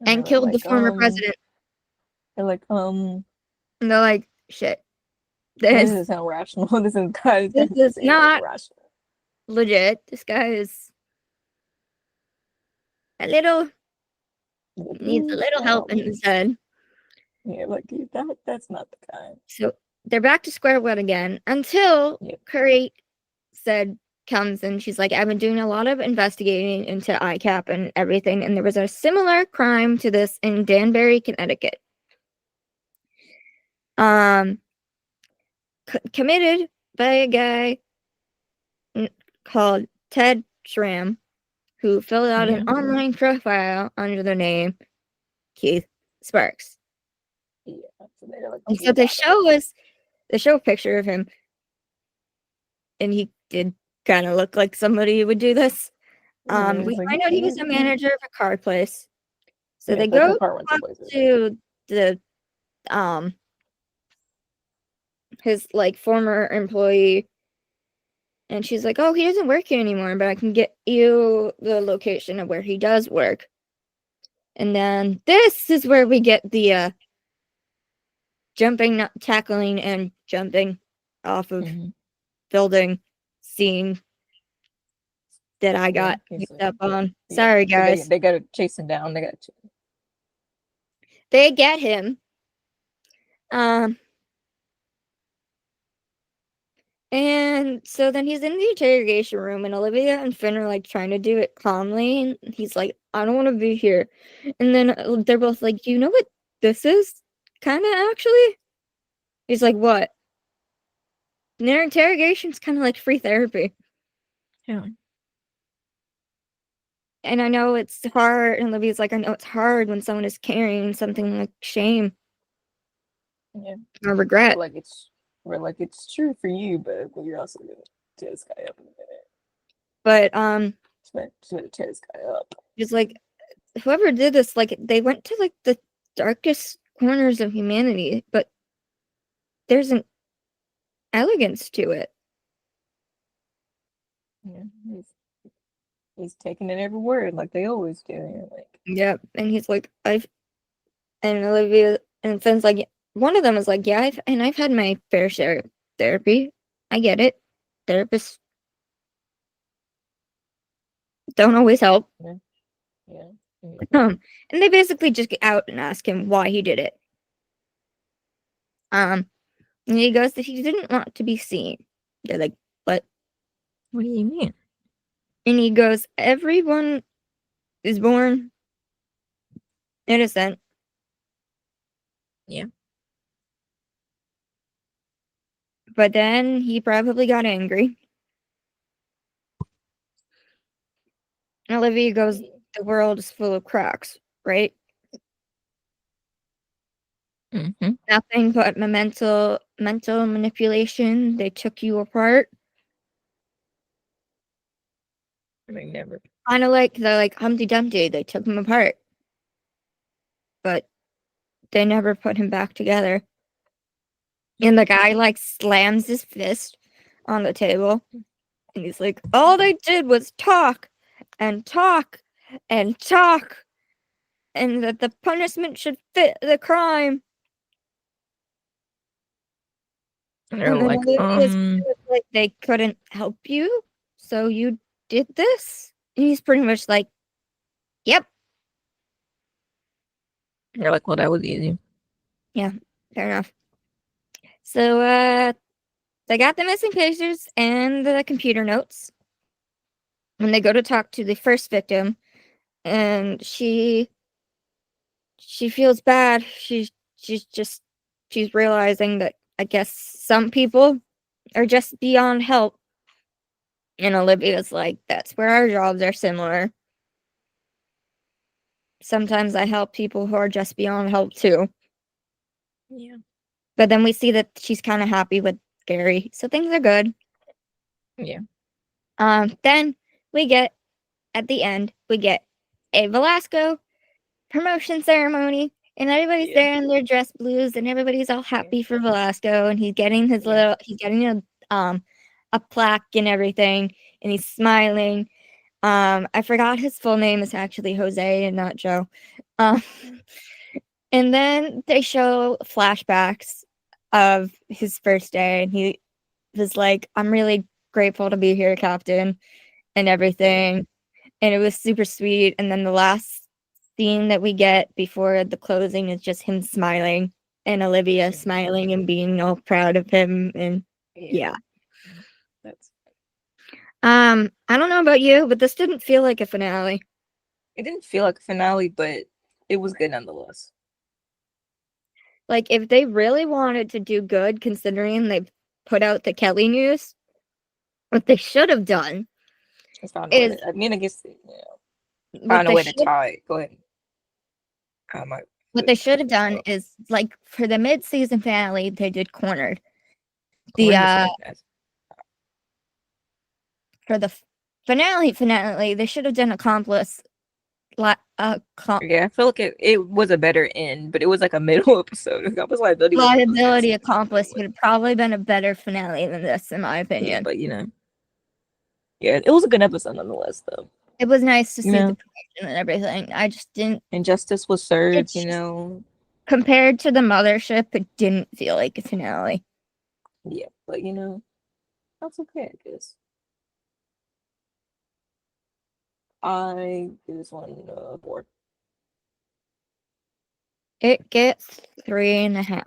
And and killed the former president. they're like, And they're like, shit, this this doesn't sound rational. This is kind this of is say like not rational. legit. This guy is a little Like, needs a little help in his head. yeah, like that's not the kind. So they're back to square one again until Yep. Curry comes and she's like, I've been doing a lot of investigating into ICAP and everything, and there was a similar crime to this in Danbury, Connecticut. Committed by a guy called Ted Schramm, who filled out an online profile under the name Keith Sparks. Yeah. So they're like, And so they show a picture of him, and he did kind of look like somebody who would do this. We find out he was a manager of a car place. So they go to the his like former employee, and she's like, "Oh, he doesn't work here anymore, but I can get you the location of where he does work." And then this is where we get the jumping, tackling, and jumping off of building scene that I got mixed up on. Sorry, guys. So they gotta chase him down. They get him. And so then he's in the interrogation room, and Olivia and Finn are like trying to do it calmly, and he's like, I don't want to be here. And then they're both like, you know what this is? Kind of actually? He's like, what? And their interrogation's kind of like free therapy. Yeah. And I know it's hard, and Olivia's like, I know it's hard when someone is carrying something like shame. Yeah. Or regret. We're like, it's true for you, but you're also gonna tear this guy up in a minute. But Just gonna tear this guy up. Just like, whoever did this, like, they went to like the darkest corners of humanity, but there's an elegance to it. Yeah, he's taking in every word like they always do. Like, yep, and he's like, and Olivia and Finn's like, one of them is like, yeah, I've had my fair share of therapy. I get it. Therapists don't always help. Yeah. And they basically just get out and ask him why he did it. And he goes that he didn't want to be seen. They're like, what? What do you mean? And he goes, everyone is born innocent. Yeah. But then he probably got angry. And Olivia goes, the world is full of cracks, right? Nothing but mental manipulation. They took you apart. They never. Kind of like they're like Humpty Dumpty. They took him apart, but they never put him back together. And the guy like slams his fist on the table, and he's like, "All they did was talk and talk and talk, and that the punishment should fit the crime." And they're like, they couldn't help you, so you did this? And he's pretty much like, yep. They're like, well, that was easy. Yeah, fair enough. So, they got the missing pictures and the computer notes. When they go to talk to the first victim, and she feels bad. She's realizing that I guess some people are just beyond help. And Olivia's like, that's where our jobs are similar. Sometimes I help people who are just beyond help too. Yeah. But then we see that she's kind of happy with Gary, so things are good. Yeah. Then we get, at the end, we get a Velasco promotion ceremony, and everybody's there in their dress blues, and everybody's all happy for Velasco, and he's getting he's getting a plaque and everything, and he's smiling. I forgot his full name is actually Jose and not Joe. And then they show flashbacks of his first day, and he was like, I'm really grateful to be here, Captain, and everything. And it was super sweet. And then the last scene that we get before the closing is just him smiling. and Olivia smiling and being all proud of him, and yeah. That's I don't know about you, but this didn't feel like a finale. it didn't feel like a finale, but it was good nonetheless. Like, if they really wanted to do good, considering they put out the Kelly news, what they should have done Just found a way is to, I mean, I guess, what found a they way to should tie it. Go ahead. My what food they trying should to have get done up. is, like, for the mid-season finale, they did Cornered. The Corn was fantastic. For the finale, they should have done Accomplice. Yeah, I feel like it was a better end, but it was like a middle episode. I was liability was Liability fantastic to begin Accomplice would with. have probably been a better finale than this, in my Yeah, opinion. but yeah, it was a good episode nonetheless, though. It was nice to You see the know, progression and everything. I just didn't. and justice was served. It's just compared to the mothership, it didn't feel like a finale. Yeah, but that's okay, I guess. I give this one 4. It gets 3.5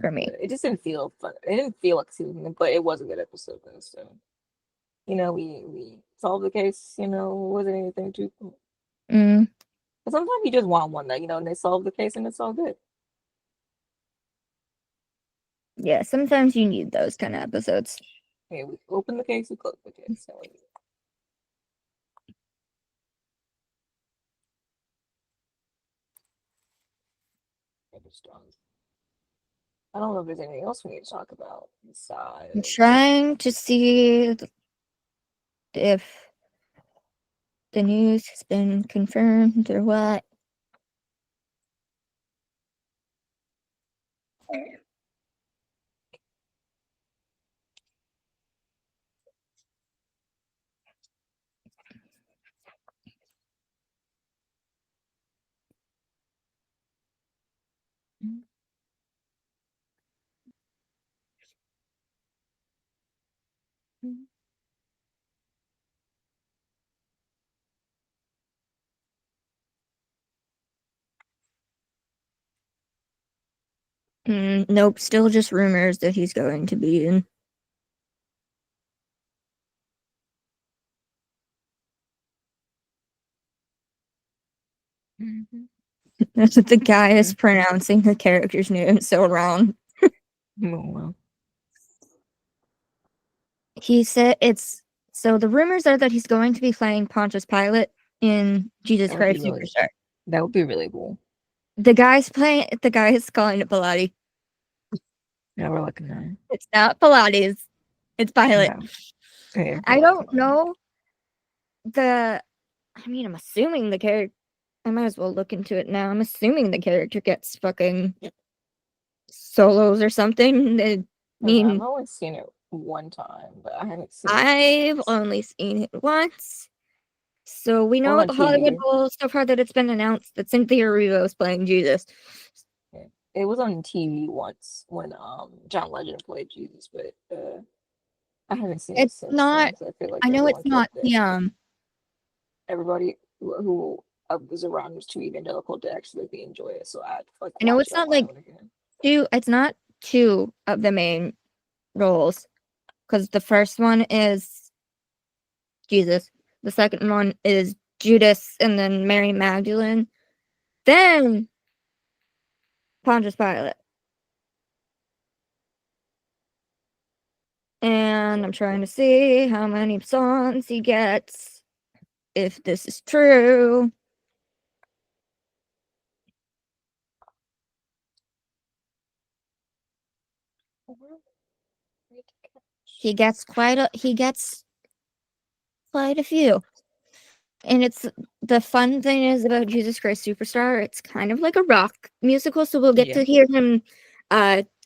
for me. It just didn't feel fun. It didn't feel like season, but it was a good episode though. So we solved the case. It wasn't anything too cool. Mm. But sometimes you just want one that and they solve the case and it's all good. Yeah, sometimes you need those kind of episodes. Okay, we open the case, we close the case. So I don't know if there's anything else we need to talk about besides. I'm trying to see if the news has been confirmed or what. Nope, still just rumors that he's going to be in. The guy is pronouncing the character's name so wrong. Oh, well. He said so the rumors are that he's going to be playing Pontius Pilate in Jesus Christ Superstar. That would be really cool. The guy is calling it Pilates. Yeah, we're looking at it. It's not Pilates. It's Pilate. No. Yeah, I don't know I'm assuming the character. I might as well look into it now. I'm assuming the character gets fucking solos or something. I've only seen it one time, but I haven't seen I've only seen it once. So we know at the Hollywood Bowl so far that it's been announced that Cynthia Erivo is playing Jesus. Yeah. It was on TV once when John Legend played Jesus, but I haven't seen it since not. then. So I feel like I know it's not the everybody who was around was too evangelical to actually enjoy it. So I like. I know it's not like two. It's not two of the main roles, because the first one is Jesus, the second one is Judas, and then Mary Magdalene, then Pontius Pilate. And I'm trying to see how many songs he gets, if this is true. He gets quite a few. And it's the fun thing is about Jesus Christ Superstar, it's kind of like a rock musical, so we'll get to hear him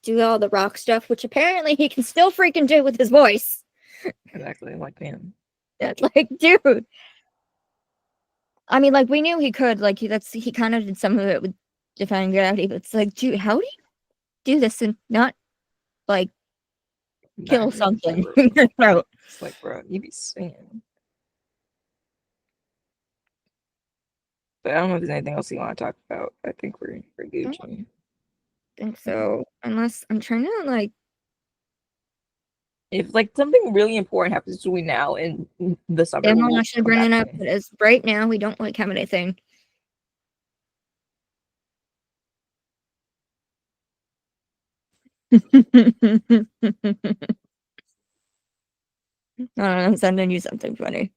do all the rock stuff, which apparently he can still freaking do with his voice. Exactly, like him. Like, dude. I mean, like, we knew he could, like, he kind of did some of it with Defying Gravity, but it's like, dude, how do you do this and not, like, kill something in your throat? It's like, bro, you be singing. But I don't know if there's anything else you want to talk about. I think we're I good. don't think so. Unless I'm trying to like. If like something really important happens between now and the summer, I'm not we'll actually come back bringing to up it. that as right now we don't like have anything. I'm sending you something funny.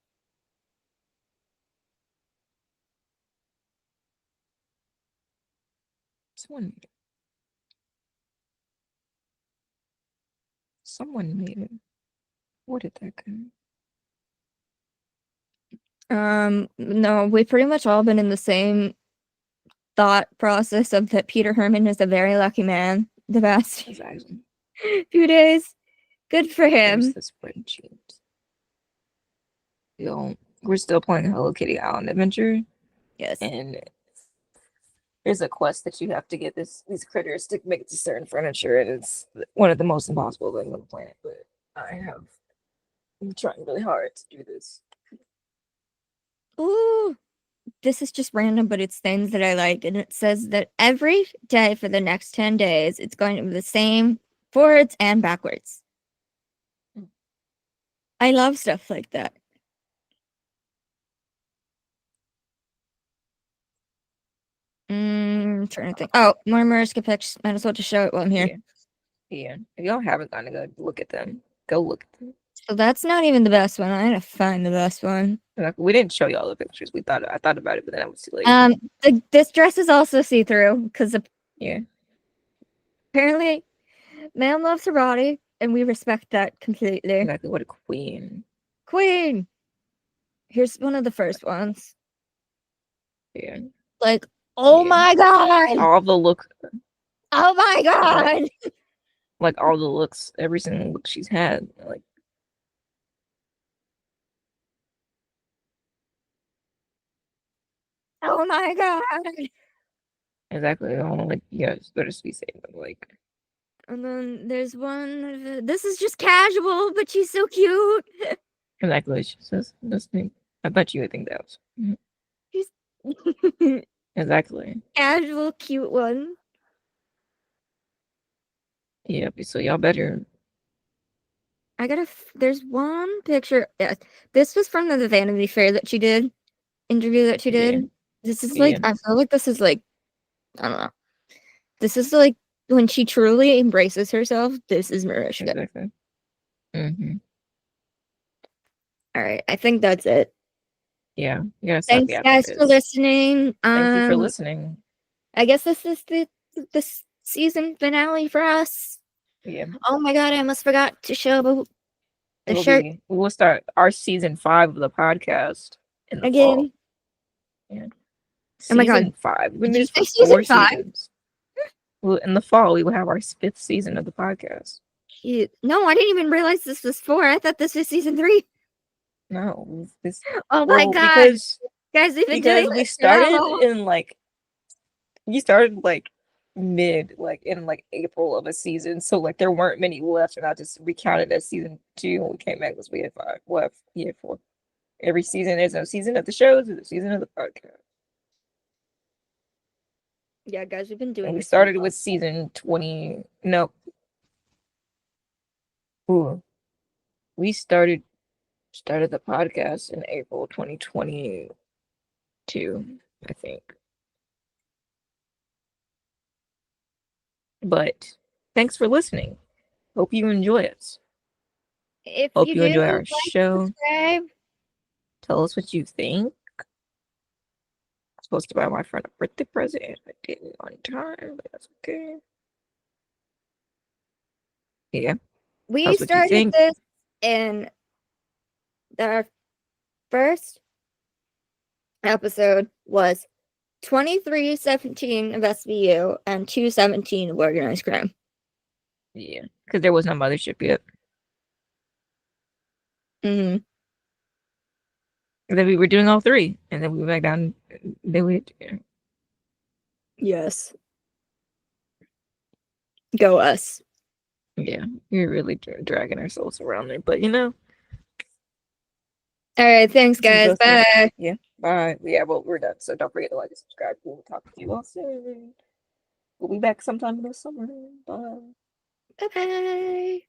Someone made it. Where did that go? No, we've pretty much all been in the same thought process of that Peter Herman is a very lucky man the past Exactly. few days. Good for There's him. the spreadsheet. We're still playing Hello Kitty Island Adventure, Yes. and there's a quest that you have to get these critters to make it to certain furniture, and it's one of the most impossible things on the planet. But I'm trying really hard to do this. Ooh, this is just random, but it's things that I like. And it says that every day for the next 10 days, it's going to be the same forwards and backwards. I love stuff like that. Trying to think. Oh, more Mariska pics. Might as well just show it while I'm here. Yeah, yeah. If y'all haven't gone to go look at them, go look at them. So that's not even the best one. I gotta find the best one. Like, we didn't show y'all the pictures. I thought about it, but then I was too late. This dress is also see-through because Yeah, apparently man loves her body, and we respect that completely. exactly. What a queen. Queen. Here's one of the first ones. Yeah, Like, oh yeah. my god! All the look, Oh my god! like all the looks, every single look she's had. Like, Oh my god! exactly. I don't know, like, yeah, just better be safe. But like, And then there's one. This is just casual, but she's so cute. exactly. She says this thing. I bet you would think that was She's exactly. casual, cute one. Yeah. So y'all better. There's one picture. Yeah, this was from the Vanity Fair that she did. Interview that she Yeah. did. This is like, Yeah. I feel like this is like, I don't know. This is like when she truly embraces herself. This is Mariska. Exactly. Mm-hmm. All right, I think that's it. Yeah. You gotta stop Thanks, yapping, guys, for because listening. thank you for listening. I guess this is the season finale for us. Yeah. Oh my god, I almost forgot to show the shirt We'll start our season 5 of the podcast in the fall. again. Yeah. Oh my god, Season 5. We've been did doing you this say for season 4 5? seasons. Well, in the fall, we will have our 5th season of the podcast. No, I didn't even realize this was 4. I thought this was season 3. No, this Oh my well god, guys, we've been doing because we this for how started long? in like we started like mid like in like April of a season, so like there weren't many left, and I just recounted as season 2 when we came back because we had 5 left. Yeah, 4. Every season there's no season of the shows, there's a season of the podcast. Yeah, guys, we've been doing And we this for started with season 20. No, ooh, we started the podcast in April 2022, I think. But thanks for listening. Hope you enjoy us. If Hope you you do, enjoy our like, show. subscribe. Tell us what you think. I'm supposed to buy my friend a birthday present, and I didn't on time, but that's okay. Yeah. Tell We us what you started think. this in our first episode was 2317 of SVU and 217 of organized crime. Yeah. Because there was no mothership yet. Mm-hmm. And then we were doing all 3. And then we went back down. Then we Yes. Go us. yeah. We were really dragging ourselves around there. But All right, thanks, keep guys. us. Bye. Yeah. Bye. Yeah, well, we're done. So don't forget to like and subscribe. We'll talk to you all soon. We'll be back sometime this summer. Bye. Bye bye.